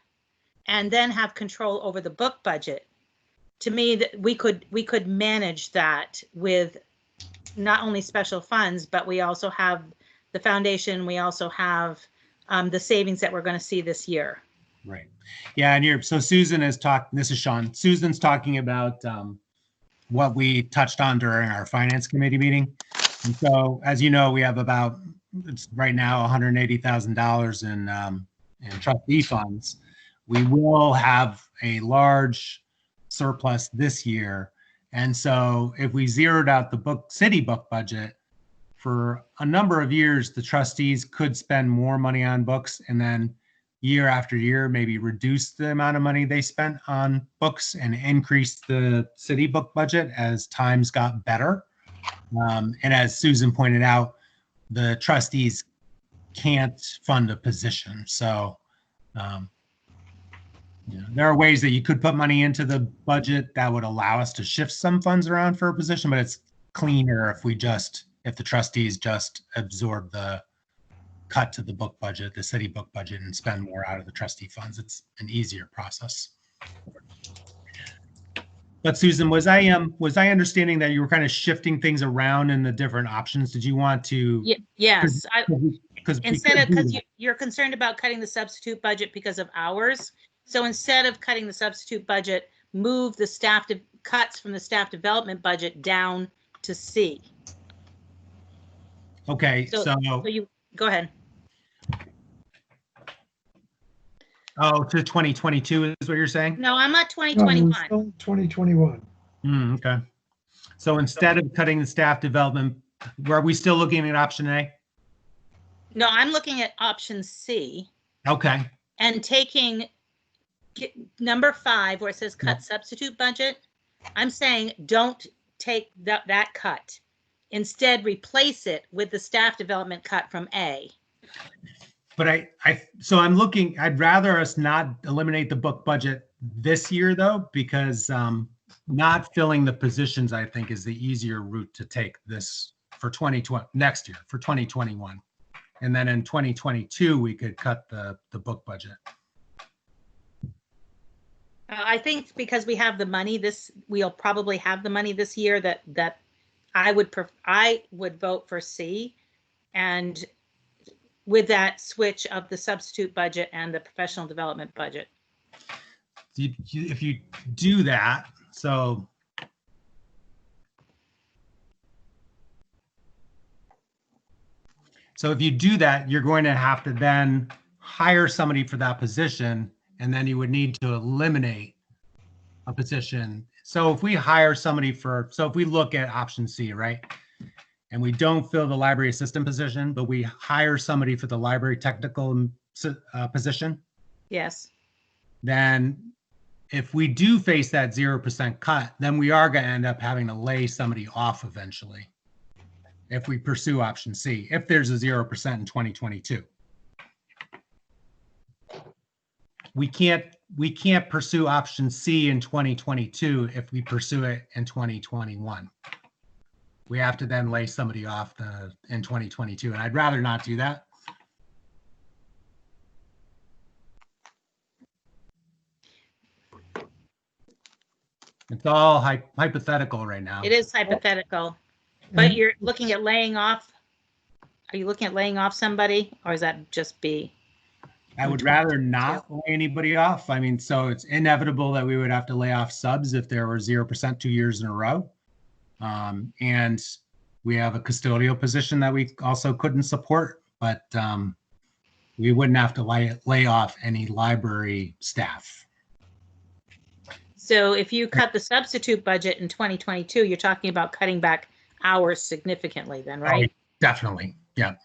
and then have control over the book budget, to me, that we could manage that with not only special funds, but we also have the foundation. We also have the savings that we're going to see this year. Right. Yeah. And so Susan is talking, this is Sean. Susan's talking about what we touched on during our finance committee meeting. And so, as you know, we have about, it's right now $180,000 in trustee funds. We will have a large surplus this year. And so if we zeroed out the city book budget, for a number of years, the trustees could spend more money on books and then year after year, maybe reduce the amount of money they spent on books and increase the city book budget as times got better. And as Susan pointed out, the trustees can't fund a position. So there are ways that you could put money into the budget that would allow us to shift some funds around for a position, but it's cleaner if the trustees just absorb the cut to the book budget, the city book budget, and spend more out of the trustee funds. It's an easier process. But Susan, was I understanding that you were kind of shifting things around in the different options? Did you want to? Yes. Because You're concerned about cutting the substitute budget because of hours. So instead of cutting the substitute budget, move the cuts from the staff development budget down to C. Okay, so you go ahead. Oh, to 2022 is what you're saying? No, I'm at No, 2021. we're still 2021. Okay. So instead of cutting the staff development, are we still looking at option A? No, I'm looking at option C Okay. and taking number 5 where it says cut substitute budget. I'm saying don't take that cut. Instead, replace it with the staff development cut from A. But so I'd rather us not eliminate the book budget this year though, because not filling the positions, I think, is the easier route to take this for 2020, next year for 2021. And then in 2022, we could cut the book budget. I think because we have the money, we'll probably have the money this year that I would vote for C, and with that switch of the substitute budget and the professional development budget. If you do that, so if you do that, you're going to have to then hire somebody for that position and then you would need to eliminate a position. So if we hire somebody so if we look at option C, right? And we don't fill the library assistant position, but we hire somebody for the library technical position, Yes. then if we do face that 0% cut, then we are going to end up having to lay somebody off eventually if we pursue option C, if there's a 0% in 2022. We can't pursue option C in 2022 if we pursue it in 2021. We have to then lay somebody off in 2022, and I'd rather not do that. It's all hypothetical right now. It is hypothetical, but you're looking at laying off. Are you looking at laying off somebody, or is that just B? I would rather not lay anybody off. I mean, so it's inevitable that we would have to lay off subs if there were 0% 2 years in a row. And we have a custodial position that we also couldn't support, but we wouldn't have to lay off any library staff. So if you cut the substitute budget in 2022, you're talking about cutting back hours significantly then, right? Oh, definitely, yeah.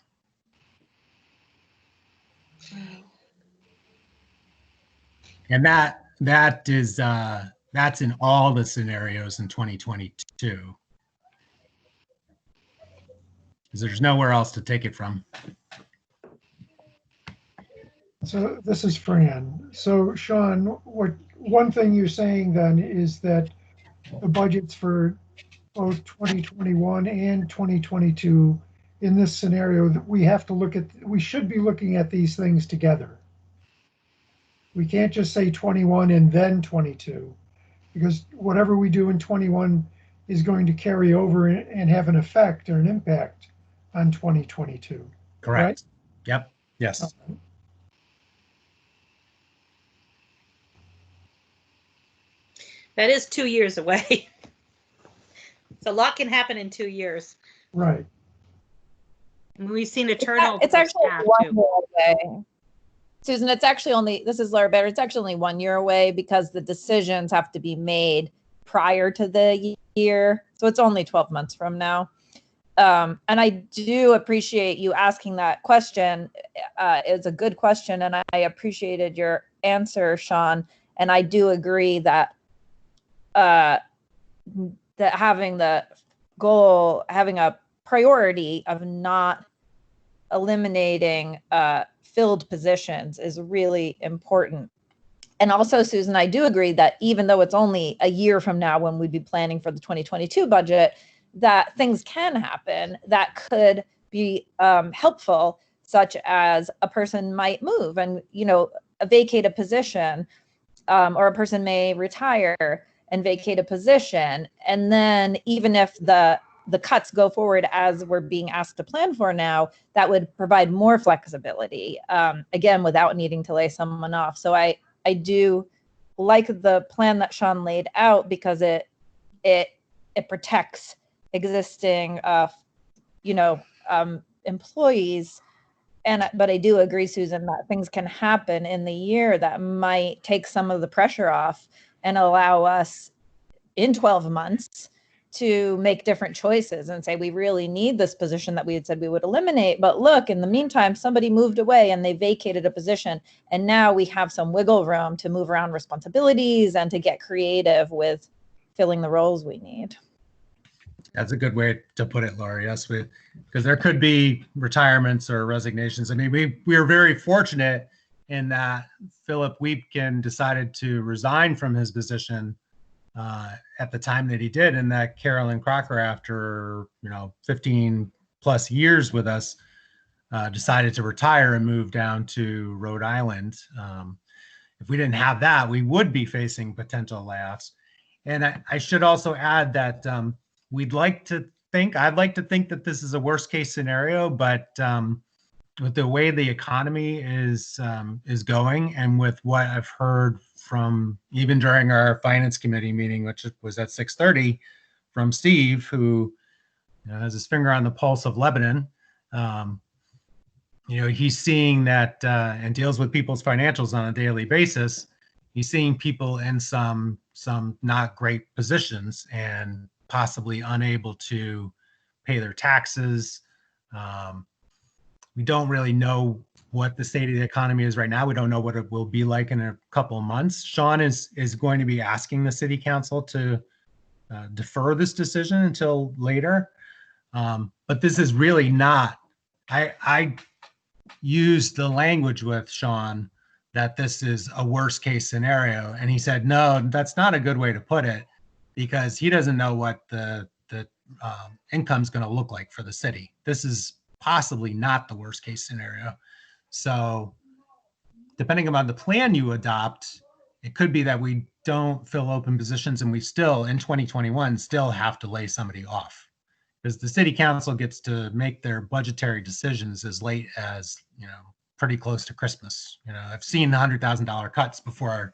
And that is that's in all the scenarios in 2022. Because there's nowhere else to take it from. So this is Fran. So Sean, one thing you're saying then is that the budgets for both 2021 and 2022 in this scenario, that we should be looking at these things together. We can't just say 21 and then 22, because whatever we do in 21 is going to carry over and have an effect or an impact on 2022. Correct. Right? Yep. Yes. That is 2 years away. So a lot can happen in 2 years. Right. We've seen a turnover. It's actually of staff, 1 too. year away. Susan, it's actually only, this is Laura Baird, it's actually only 1 year away because the decisions have to be made prior to the year. So it's only 12 months from now. And I do appreciate you asking that question. It's a good question, and I appreciated your answer, Sean. And I do agree that that having the goal, having a priority of not eliminating filled positions is really important. And also, Susan, I do agree that even though it's only a year from now when we'd be planning for the 2022 budget, that things can happen that could be helpful, such as a person might move and, vacate a position, or a person may retire and vacate a position. And then even if the cuts go forward as we're being asked to plan for now, that would provide more flexibility, again, without needing to lay someone off. So I do like the plan that Sean laid out because it protects existing, employees. But I do agree, Susan, that things can happen in the year that might take some of the pressure off and allow us in 12 months to make different choices and say, we really need this position that we had said we would eliminate. But look, in the meantime, somebody moved away and they vacated a position. And now we have some wiggle room to move around responsibilities and to get creative with filling the roles we need. That's a good way to put it, Laura. Yes, because there could be retirements or resignations. I mean, we are very fortunate in that Philip Wiepken decided to resign from his position at the time that he did, and that Carolyn Crocker, after 15 plus years with us, decided to retire and move down to Rhode Island. If we didn't have that, we would be facing potential layoffs. And I should also add that I'd like to think that this is a worst case scenario, but with the way the economy is going, and with what I've heard from even during our finance committee meeting, which was at 6:30, from Steve, who has his finger on the pulse of Lebanon, he's seeing that and deals with people's financials on a daily basis. He's seeing people in some not great positions and possibly unable to pay their taxes. We don't really know what the state of the economy is right now. We don't know what it will be like in a couple of months. Sean is going to be asking the city council to defer this decision until later. But this is really not, I used the language with Sean that this is a worst case scenario. And he said, no, that's not a good way to put it, because he doesn't know what the income's going to look like for the city. This is possibly not the worst case scenario. So depending upon the plan you adopt, it could be that we don't fill open positions and we still, in 2021, still have to lay somebody off, because the city council gets to make their budgetary decisions as late as, pretty close to Christmas. I've seen the $100,000 cuts before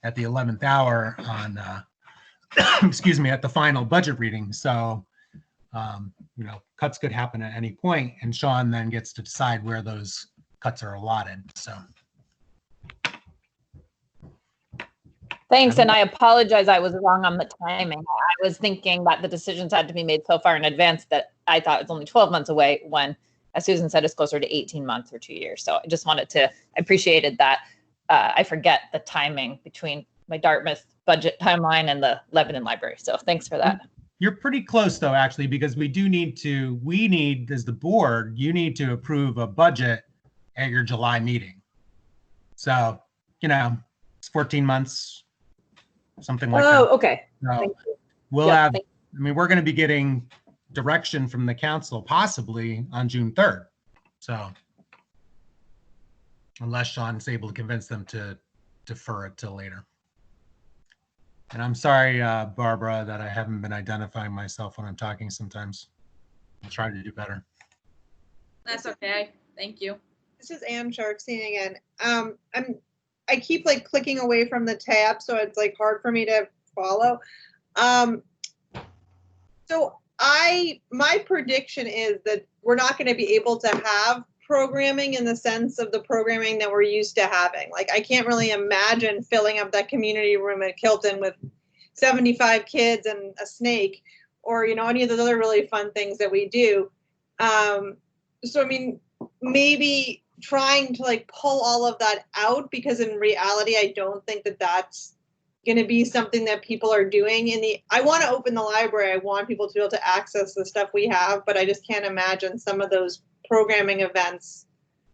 at the 11th hour on, excuse me, at the final budget reading. So, cuts could happen at any point, and Sean then gets to decide where those cuts are allotted. So. Thanks, and I apologize, I was wrong on the timing. I was thinking that the decisions had to be made so far in advance that I thought it was only 12 months away, when, as Susan said, it's closer to 18 months or 2 years. So I just wanted to, I appreciated that. I forget the timing between my Dartmouth budget timeline and the Lebanon Library. So thanks for that. You're pretty close though, actually, because we need, as the board, you need to approve a budget at your July meeting. So, it's 14 months, something like that. Oh, okay. So Thank you. we'll Yep, have, thank we're going to be getting direction from the council possibly on June 3rd. So unless Sean's able to convince them to defer it till later. And I'm sorry, Barbara, that I haven't been identifying myself when I'm talking sometimes. I'll try to do better. That's okay. Thank you. This is Ann Sharkstein again. I keep clicking away from the tab, so it's hard for me to follow. So my prediction is that we're not going to be able to have programming in the sense of the programming that we're used to having. I can't really imagine filling up that community room at Kilton with 75 kids and a snake, or any of those other really fun things that we do. So I mean, maybe trying to pull all of that out, because in reality, I don't think that that's going to be something that people are doing. I want to open the library. I want people to be able to access the stuff we have, but I just can't imagine some of those programming events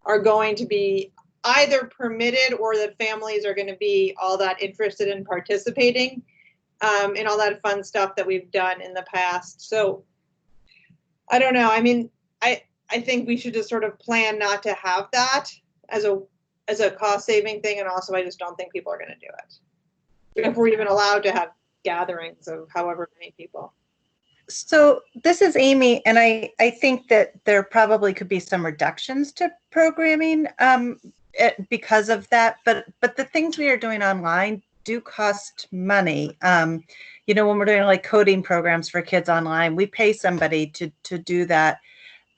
are going to be either permitted, or that families are going to be all that interested in participating in all that fun stuff that we've done in the past. So I don't know. I mean, I think we should just sort of plan not to have that as a cost saving thing. And also, I just don't think people are going to do it, if we're even allowed to have gatherings of however many people. So this is Amy, and I think that there probably could be some reductions to programming because of that. But the things we are doing online do cost money. When we're doing coding programs for kids online, we pay somebody to do that.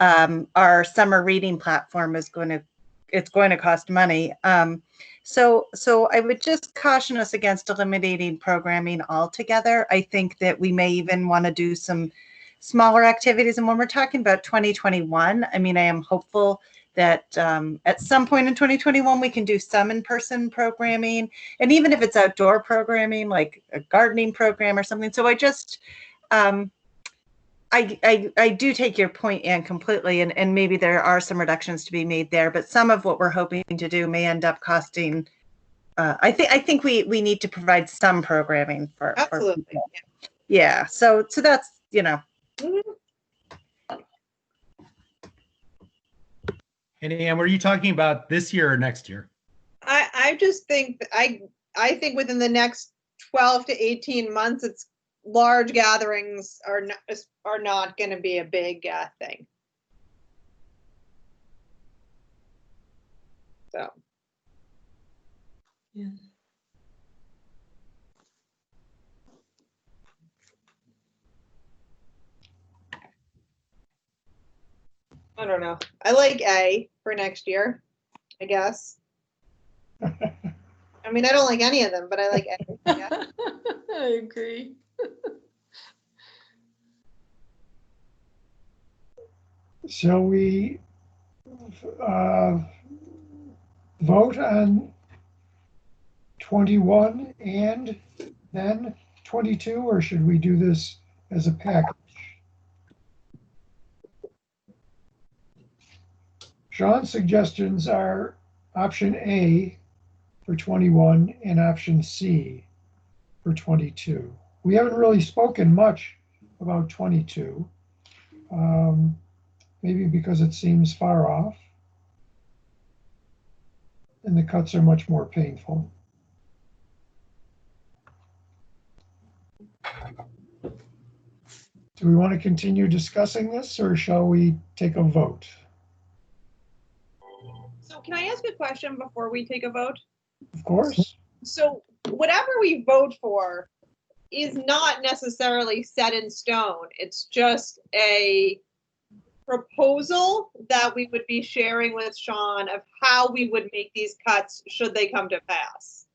Our summer reading platform is going to cost money. So I would just caution us against eliminating programming altogether. I think that we may even want to do some smaller activities. And when we're talking about 2021, I mean, I am hopeful that at some point in 2021, we can do some in-person programming. And even if it's outdoor programming, like a gardening program or something. So I just, I do take your point, Anne, completely, and maybe there are some reductions to be made there, but some of what we're hoping to do may end up costing. I think we need to provide some programming for Absolutely. For yeah. So that's And Anne, were you talking about this year or next year? I just think I think within the next 12 to 18 months, it's large gatherings are not going to be a big thing. So. Yeah. I don't know. I like A for next year, I guess. I mean, I don't like any of them, but I like A. Yeah. I agree. Shall we vote on 21 and then 22, or should we do this as a package? Sean's suggestions are option A for 21 and option C for 22. We haven't really spoken much about 22, maybe because it seems far off and the cuts are much more painful. Do we want to continue discussing this, or shall we take a vote? So can I ask a question before we take a vote? Of course. So whatever we vote for is not necessarily set in stone. It's just a proposal that we would be sharing with Sean of how we would make these cuts should they come to pass.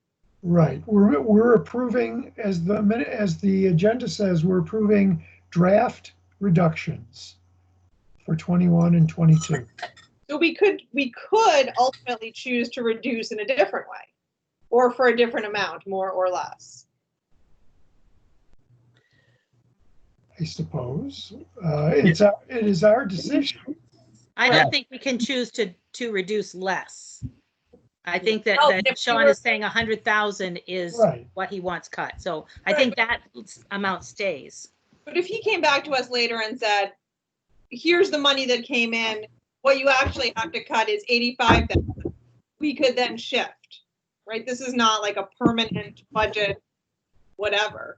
Right. We're approving, as the agenda says, we're approving draft reductions for 21 and 22. So we could ultimately choose to reduce in a different way or for a different amount, more or less. I suppose. It is our decision. I don't think we can choose to reduce less. I think that Sean is saying 100,000 is Right. what he wants cut. So I think that amount stays. But if he came back to us later and said, here's the money that came in, what you actually have to cut is 85,000, we could then shift, right? This is not like a permanent budget, whatever.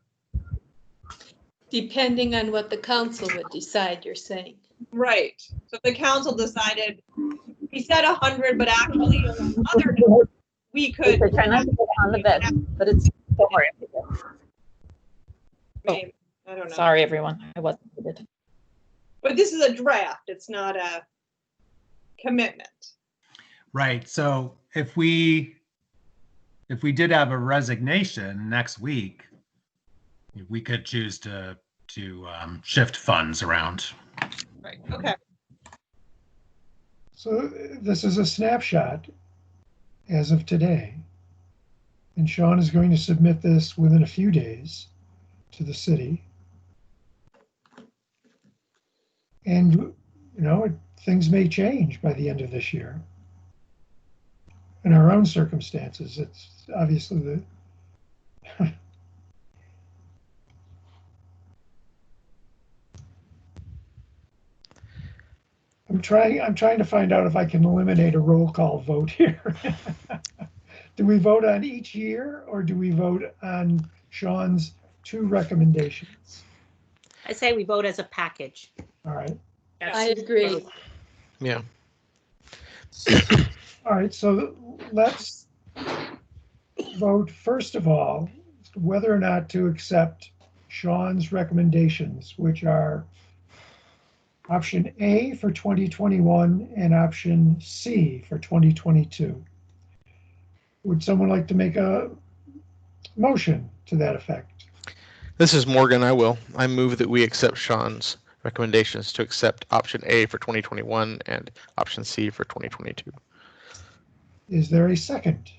Depending on what the council would decide, you're saying. Right. So if the council decided, we said 100, but actually other numbers, we could. Try not to get on the bed, but it's, don't worry. Maybe. I don't know. Sorry, everyone. I wasn't muted. But this is a draft. It's not a commitment. Right. So if we did have a resignation next week, we could choose to shift funds around. Right. Okay. So this is a snapshot as of today. And Sean is going to submit this within a few days to the city. And, you know, things may change by the end of this year. In our own circumstances, it's obviously the I'm trying to find out if I can eliminate a roll call vote here. Do we vote on each year, or do we vote on Sean's two recommendations? I say we vote as a package. All right. I agree. Yeah. All right, so let's vote first of all whether or not to accept Sean's recommendations, which are option A for 2021 and option C for 2022. Would someone like to make a motion to that effect? This is Morgan. I will. I move that we accept Sean's recommendations to accept option A for 2021 and option C for 2022. Is there a second?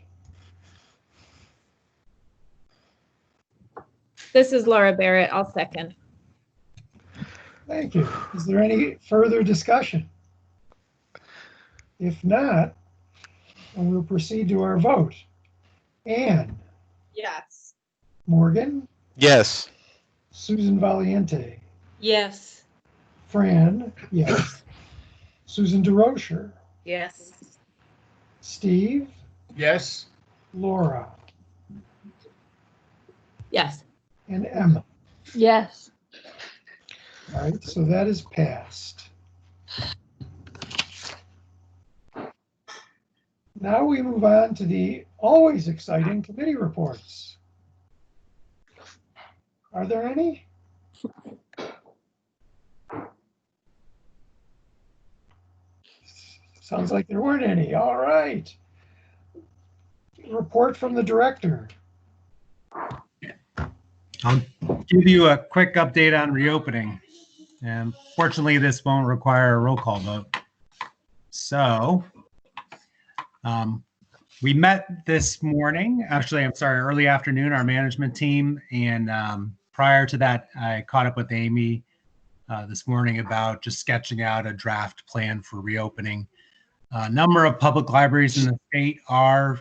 This is Laura Barrett. I'll second. Thank you. Is there any further discussion? If not, then we'll proceed to our vote. Anne, Yes. Morgan, Yes. Susan Valiente, Yes. Fran, yes. Susan DeRocher, Yes. Steve, Yes. Laura, Yes. and Emma. Yes. All right, so that is passed. Now we move on to the always exciting committee reports. Are there any? Sounds like there weren't any. All right. Report from the director. I'll give you a quick update on reopening. And fortunately, this won't require a roll call vote. So we met this morning, actually, I'm sorry, early afternoon, our management team. And prior to that, I caught up with Amy this morning about just sketching out a draft plan for reopening. A number of public libraries in the state are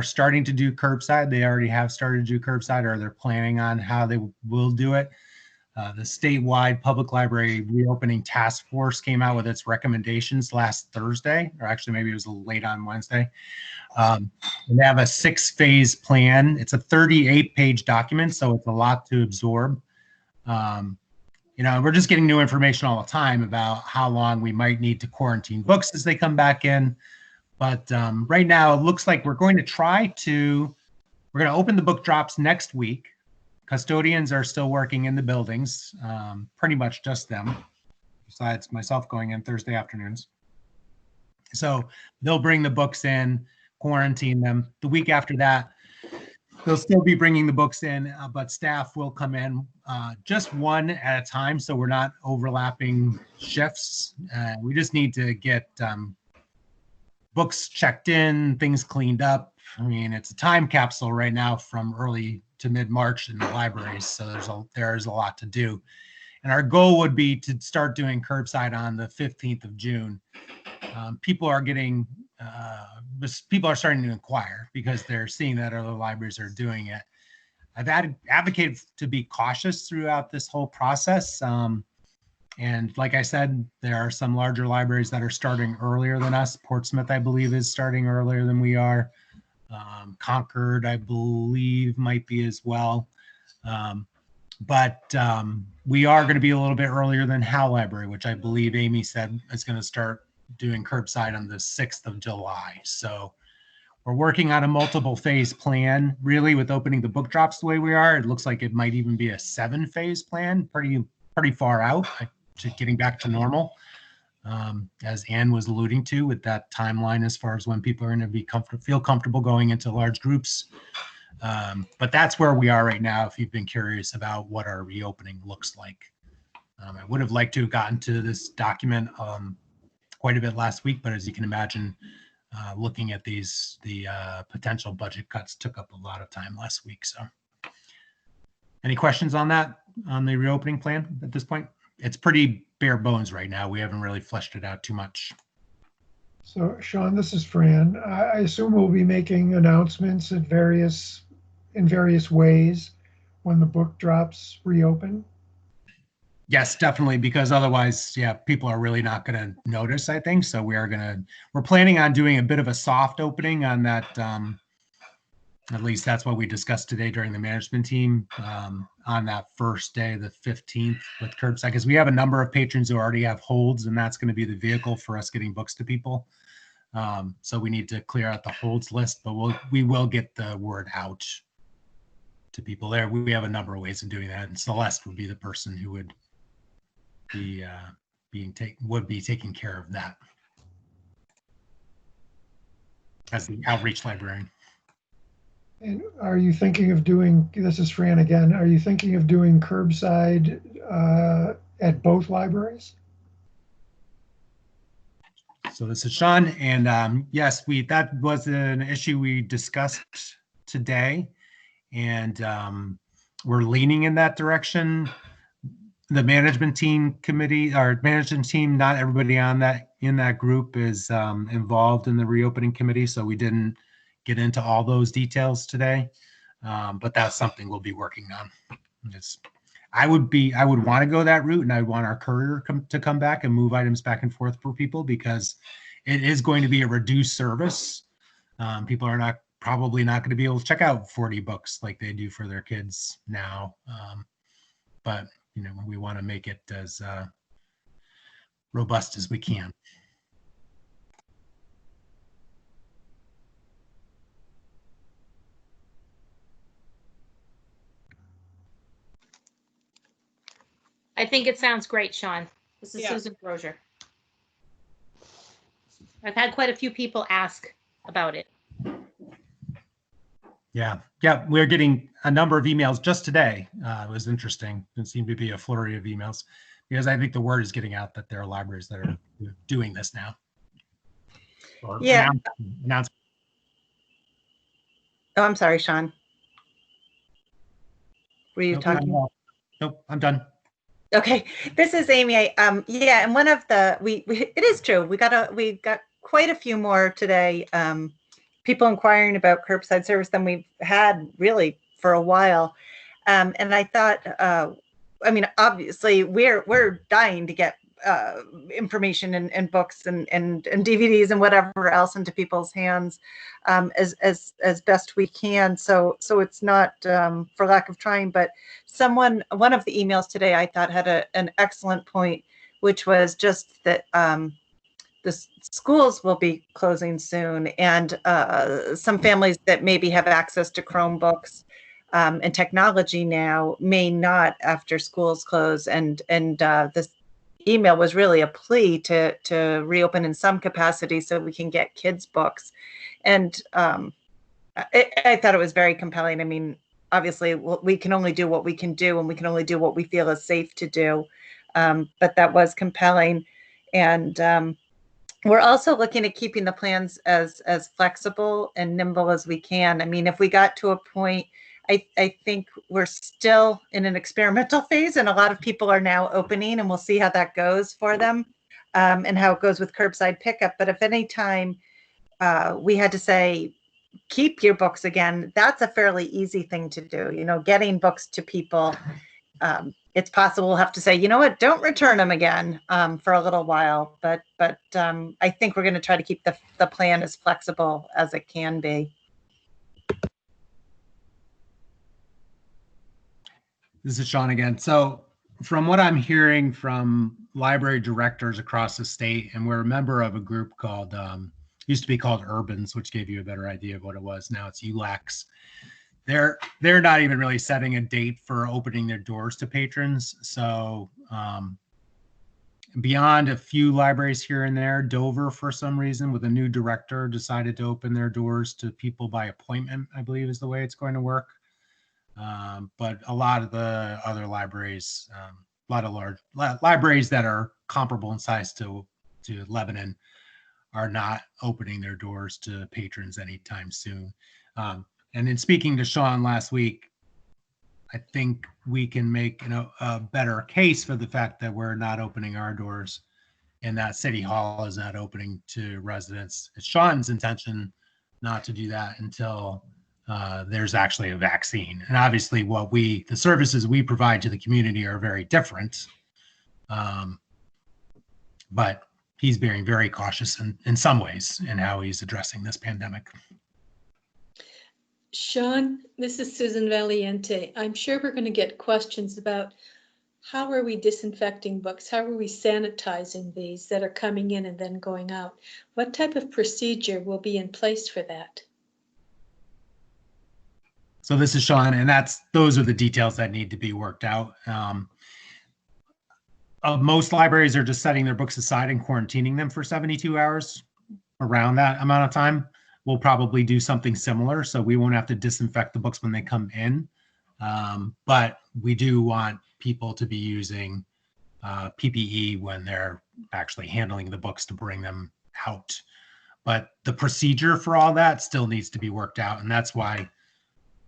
starting to do curbside. They already have started to do curbside, or they're planning on how they will do it. The statewide public library reopening task force came out with its recommendations last Thursday, or actually maybe it was late on Wednesday. And they have a 6-phase plan. It's a 38-page document, so it's a lot to absorb. We're just getting new information all the time about how long we might need to quarantine books as they come back in. But right now, it looks like we're going to open the book drops next week. Custodians are still working in the buildings, pretty much just them, besides myself going in Thursday afternoons. So they'll bring the books in, quarantine them. The week after that, they'll still be bringing the books in, but staff will come in just one at a time, so we're not overlapping shifts. We just need to get books checked in, things cleaned up. I mean, it's a time capsule right now from early to mid-March in the libraries, so there's a lot to do. And our goal would be to start doing curbside on the 15th of June. People are starting to inquire because they're seeing that other libraries are doing it. I've advocated to be cautious throughout this whole process. And like I said, there are some larger libraries that are starting earlier than us. Portsmouth, I believe, is starting earlier than we are. Concord, I believe, might be as well. But we are going to be a little bit earlier than Howe Library, which I believe Amy said is going to start doing curbside on the 6th of July. So we're working on a multiple phase plan, really, with opening the book drops the way we are. It looks like it might even be a 7-phase plan, pretty far out to getting back to normal. As Anne was alluding to, with that timeline as far as when people are going to feel comfortable going into large groups. But that's where we are right now, if you've been curious about what our reopening looks like. I would have liked to have gotten to this document quite a bit last week, but as you can imagine, looking at the potential budget cuts took up a lot of time last week. So any questions on that, on the reopening plan at this point? It's pretty bare bones right now. We haven't really fleshed it out too much. So Sean, this is Fran. I assume we'll be making announcements in various ways when the book drops reopen. Yes, definitely, because otherwise, yeah, people are really not going to notice, I think. So we're planning on doing a bit of a soft opening on that. At least that's what we discussed today during the management team on that first day, the 15th, with curbside, because we have a number of patrons who already have holds, and that's going to be the vehicle for us getting books to people. So we need to clear out the holds list, but we will get the word out to people there. We have a number of ways of doing that, and Celeste would be the person who would be taking care of that as the outreach librarian. And are you thinking of doing, this is Fran again, are you thinking of doing curbside at both libraries? So this is Sean, and yes, that was an issue we discussed today, and we're leaning in that direction. The management team committee, our management team, not everybody in that group is involved in the reopening committee, so we didn't get into all those details today, but that's something we'll be working on. I would want to go that route, and I want our courier to come back and move items back and forth for people, because it is going to be a reduced service. People are probably not going to be able to check out 40 books like they do for their kids now. But we want to make it as robust as we can. I think it sounds great, Sean. This is Yeah. Susan Crozier. I've had quite a few people ask about it. Yeah, we're getting a number of emails just today. It was interesting. It seemed to be a flurry of emails because I think the word is getting out that there are libraries that are doing this now. Or Yeah. announce. Oh, I'm sorry, Sean. Were you talking? Nope, I'm done. Okay, this is Amy. Yeah, and one of the it is true. We got quite a few more today. People inquiring about curbside service than we've had really for a while. And I thought, I mean, obviously we're dying to get information and books and DVDs and whatever else into people's hands as best we can. So it's not for lack of trying, but one of the emails today I thought had an excellent point, which was just that the schools will be closing soon, and some families that maybe have access to Chromebooks and technology now may not after schools close. And this email was really a plea to reopen in some capacity so we can get kids books. And I thought it was very compelling. I mean, obviously we can only do what we can do, and we can only do what we feel is safe to do. But that was compelling. And we're also looking at keeping the plans as flexible and nimble as we can. I mean, if we got to a point, I think we're still in an experimental phase, and a lot of people are now opening, and we'll see how that goes for them and how it goes with curbside pickup. But if any time we had to say, keep your books again, that's a fairly easy thing to do. You know, getting books to people, it's possible we'll have to say, you know what, don't return them again for a little while. But I think we're going to try to keep the plan as flexible as it can be. This is Sean again. So from what I'm hearing from library directors across the state, and we're a member of a group called, used to be called Urbans, which gave you a better idea of what it was. Now it's ULACs. They're not even really setting a date for opening their doors to patrons. So beyond a few libraries here and there, Dover, for some reason, with a new director, decided to open their doors to people by appointment, I believe is the way it's going to work. But a lot of the other libraries, a lot of large libraries that are comparable in size to Lebanon, are not opening their doors to patrons anytime soon. And in speaking to Sean last week, I think we can make a better case for the fact that we're not opening our doors and that City Hall is not opening to residents. It's Sean's intention not to do that until there's actually a vaccine. And obviously the services we provide to the community are very different. But he's being very cautious in some ways in how he's addressing this pandemic. Sean, this is Susan Valiente. I'm sure we're going to get questions about how are we disinfecting books? How are we sanitizing these that are coming in and then going out? What type of procedure will be in place for that? So this is Sean, and those are the details that need to be worked out. Most libraries are just setting their books aside and quarantining them for 72 hours. Around that amount of time, we'll probably do something similar, so we won't have to disinfect the books when they come in. But we do want people to be using PPE when they're actually handling the books to bring them out. But the procedure for all that still needs to be worked out, and that's why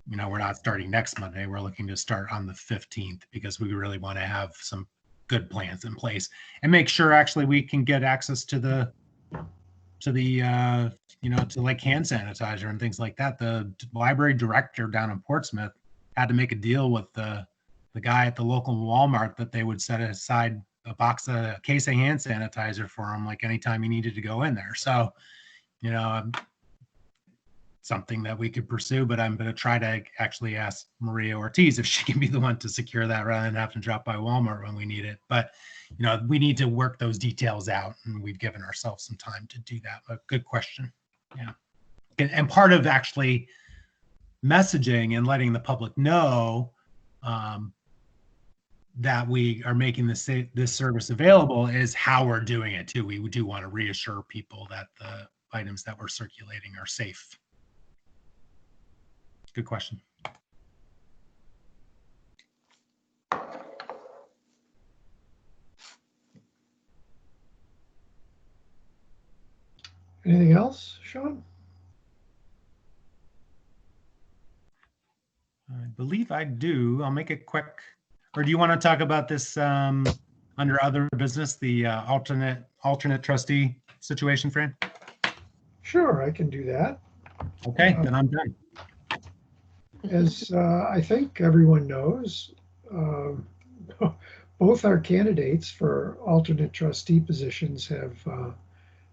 we're not starting next Monday. We're looking to start on the 15th because we really want to have some good plans in place and make sure actually we can get access to like hand sanitizer and things like that. The library director down in Portsmouth had to make a deal with the guy at the local Walmart that they would set aside a case of hand sanitizer for him, like anytime he needed to go in there. So, something that we could pursue, but I'm going to try to actually ask Maria Ortiz if she can be the one to secure that rather than have to drop by Walmart when we need it. But, we need to work those details out, and we've given ourselves some time to do that. But good question. Yeah. And part of actually messaging and letting the public know that we are making this service available is how we're doing it too. We do want to reassure people that the items that we're circulating are safe. Good question. Anything else, Sean? I believe I do. I'll make it quick. Or do you want to talk about this under other business, the alternate trustee situation, Fran? Sure, I can do that. Okay, then I'm done. As I think everyone knows, both our candidates for alternate trustee positions have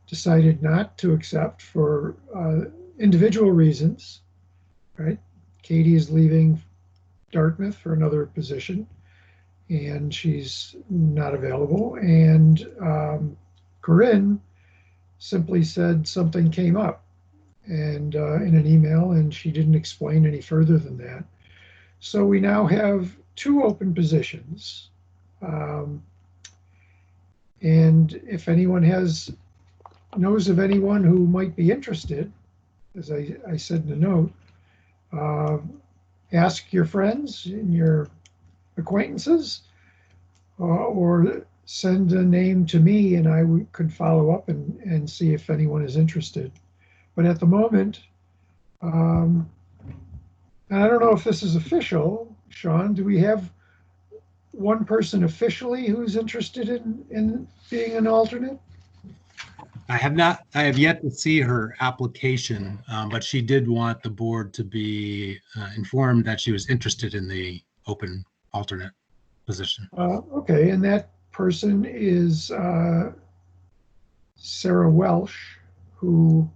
decided not to accept for individual reasons, right? Katie is leaving Dartmouth for another position, and she's not available. And Corinne simply said something came up and in an email, and she didn't explain any further than that. So we now have 2 open positions. And if anyone knows of anyone who might be interested, as I said in the note, ask your friends and your acquaintances, or send a name to me, and I could follow up and see if anyone is interested. But at the moment, and I don't know if this is official, Sean, do we have one person officially who's interested in being an alternate? I have yet to see her application, but she did want the board to be informed that she was interested in the open alternate position. Okay, and that person is Sarah Welsh, who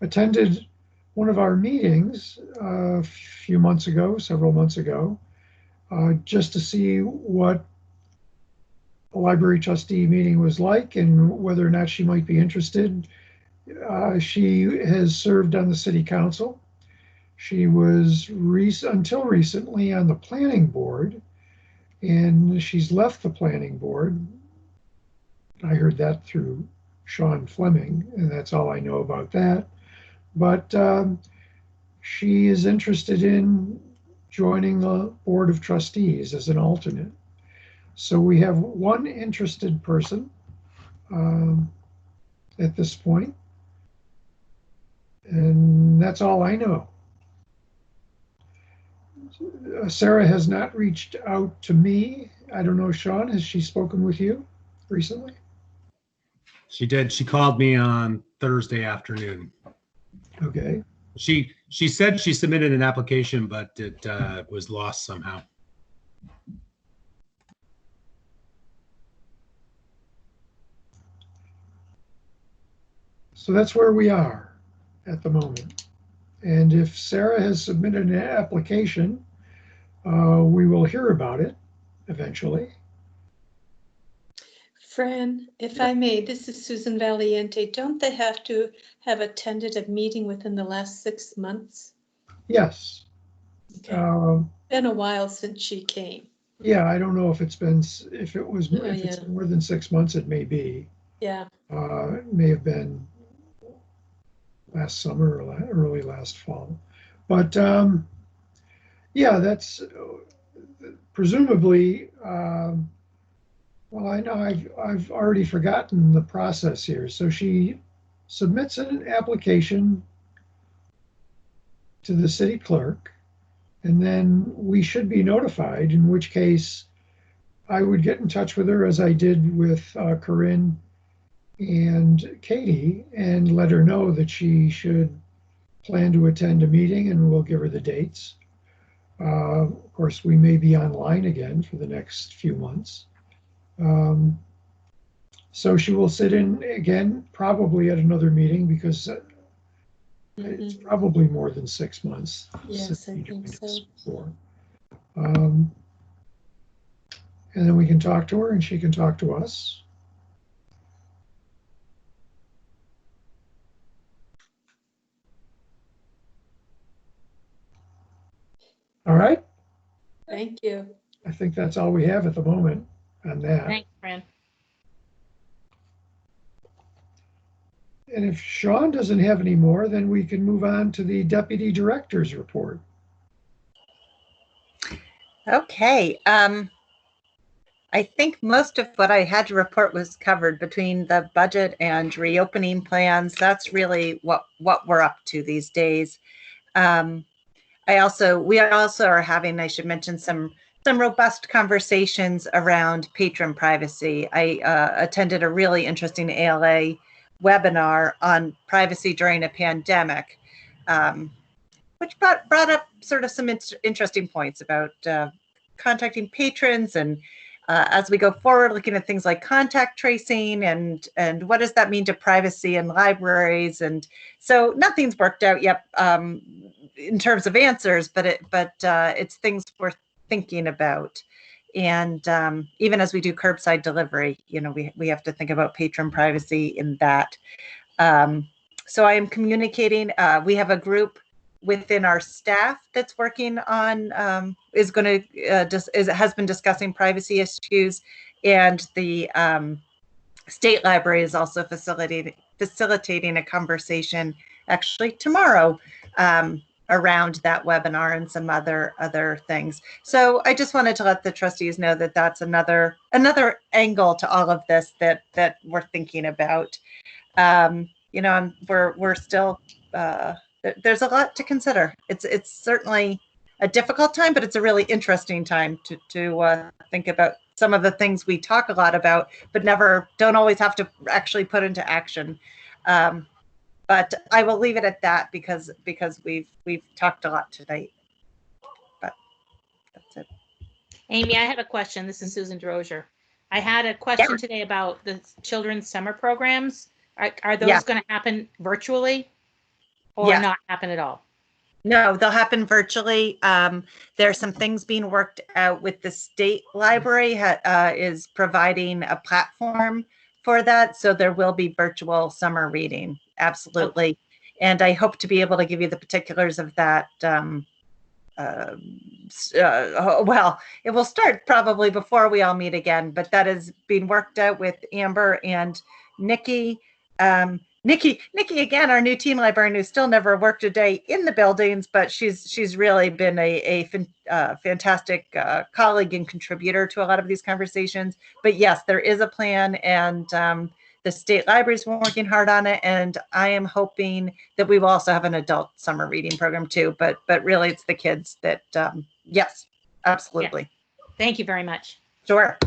attended one of our meetings several months ago, just to see what a library trustee meeting was like and whether or not she might be interested. She has served on the city council. She was until recently on the planning board, and she's left the planning board. I heard that through Sean Fleming, and that's all I know about that. But she is interested in joining the board of trustees as an alternate. So we have one interested person at this point, and that's all I know. Sarah has not reached out to me. I don't know, Sean, has she spoken with you recently? She did. She called me on Thursday afternoon. Okay. She said she submitted an application, but it was lost somehow. So that's where we are at the moment. And if Sarah has submitted an application, we will hear about it eventually. Fran, if I may, this is Susan Valiente. Don't they have to have attended a meeting within the last 6 months? Yes. Okay. Been a while since she came. Yeah, I don't know if it's been Yeah. more than 6 months, it may be. Yeah. It may have been last summer or early last fall. But yeah, that's presumably, well, I know I've already forgotten the process here. So she submits an application to the city clerk, and then we should be notified, in which case I would get in touch with her, as I did with Corinne and Katie, and let her know that she should plan to attend a meeting, and we'll give her the dates. Of course, we may be online again for the next few months. So she will sit in again, probably at another meeting, because it's probably more than 6 months. Yes, I think so. Before. And then we can talk to her and she can talk to us. All right. Thank you. I think that's all we have at the moment on that. Thanks, Fran. And if Sean doesn't have any more, then we can move on to the deputy director's report. Okay. I think most of what I had to report was covered between the budget and reopening plans. That's really what we're up to these days. We also are having, I should mention, some robust conversations around patron privacy. I attended a really interesting ALA webinar on privacy during a pandemic, which brought up sort of some interesting points about contacting patrons and as we go forward, looking at things like contact tracing and what does that mean to privacy in libraries. And so nothing's worked out yet in terms of answers, but it's things worth thinking about. And even as we do curbside delivery, we have to think about patron privacy in that. So I am communicating. We have a group within our staff that's working on has been discussing privacy issues, and the state library is also facilitating a conversation actually tomorrow around that webinar and some other things. So I just wanted to let the trustees know that that's another angle to all of this that we're thinking about. We're still there's a lot to consider. It's certainly a difficult time, but it's a really interesting time to think about some of the things we talk a lot about, but don't always have to actually put into action. But I will leave it at that because we've talked a lot tonight. But that's it. Amy, I have a question. This is Susan Drozier. I had a question today about the children's summer programs. Are those going to happen virtually or not happen at all? No, they'll happen virtually. There are some things being worked out with the state library is providing a platform for that. So there will be virtual summer reading. Absolutely. Okay. And I hope to be able to give you the particulars of that. Well, it will start probably before we all meet again, but that is being worked out with Amber and Nikki. Nikki, again, our new teen librarian who still never worked a day in the buildings, but she's really been a fantastic colleague and contributor to a lot of these conversations. But yes, there is a plan, and the state library's been working hard on it, and I am hoping that we will also have an adult summer reading program too. But really, it's the kids that yes, absolutely. Yeah. Thank you very much. Sure.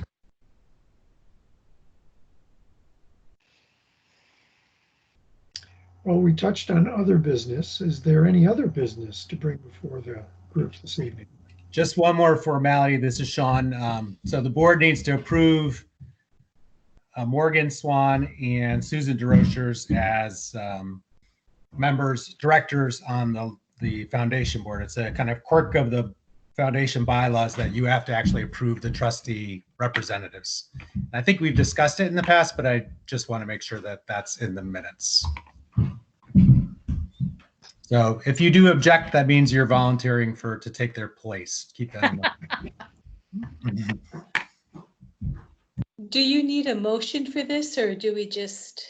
Well, we touched on other business. Is there any other business to bring before the group this evening? Just one more formality. This is Sean. So the board needs to approve Morgan Swan and Susan DeRochers as directors on the foundation board. It's a kind of quirk of the foundation bylaws that you have to actually approve the trustee representatives. I think we've discussed it in the past, but I just want to make sure that that's in the minutes. So if you do object, that means you're volunteering to take their place. Keep that in mind. Do you need a motion for this, or do we just?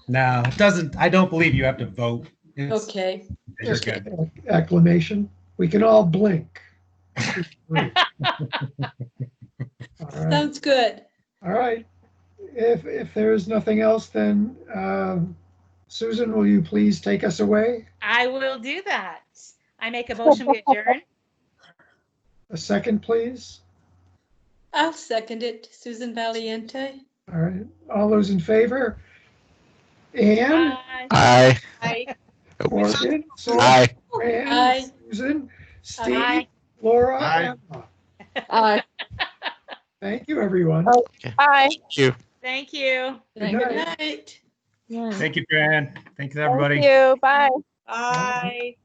No, it doesn't. I don't believe you have to vote. Okay. You're good. Acclamation. We can all blink. All right. Sounds good. All right. If there's nothing else, then Susan, will you please take us away? I will do that. I make a motion to adjourn. A second, please. I'll second it. Susan Valiente. All right. All those in favor? Anne? Aye. Aye. Morgan? Aye. Fran? Aye. Susan? Steve? Aye. Laura? Aye. Emma. Aye. Thank you, everyone. Aye. Thank you. Thank you. Good Good night. night. Thank you, Fran. Thank you, everybody. Thank you. Bye. Bye.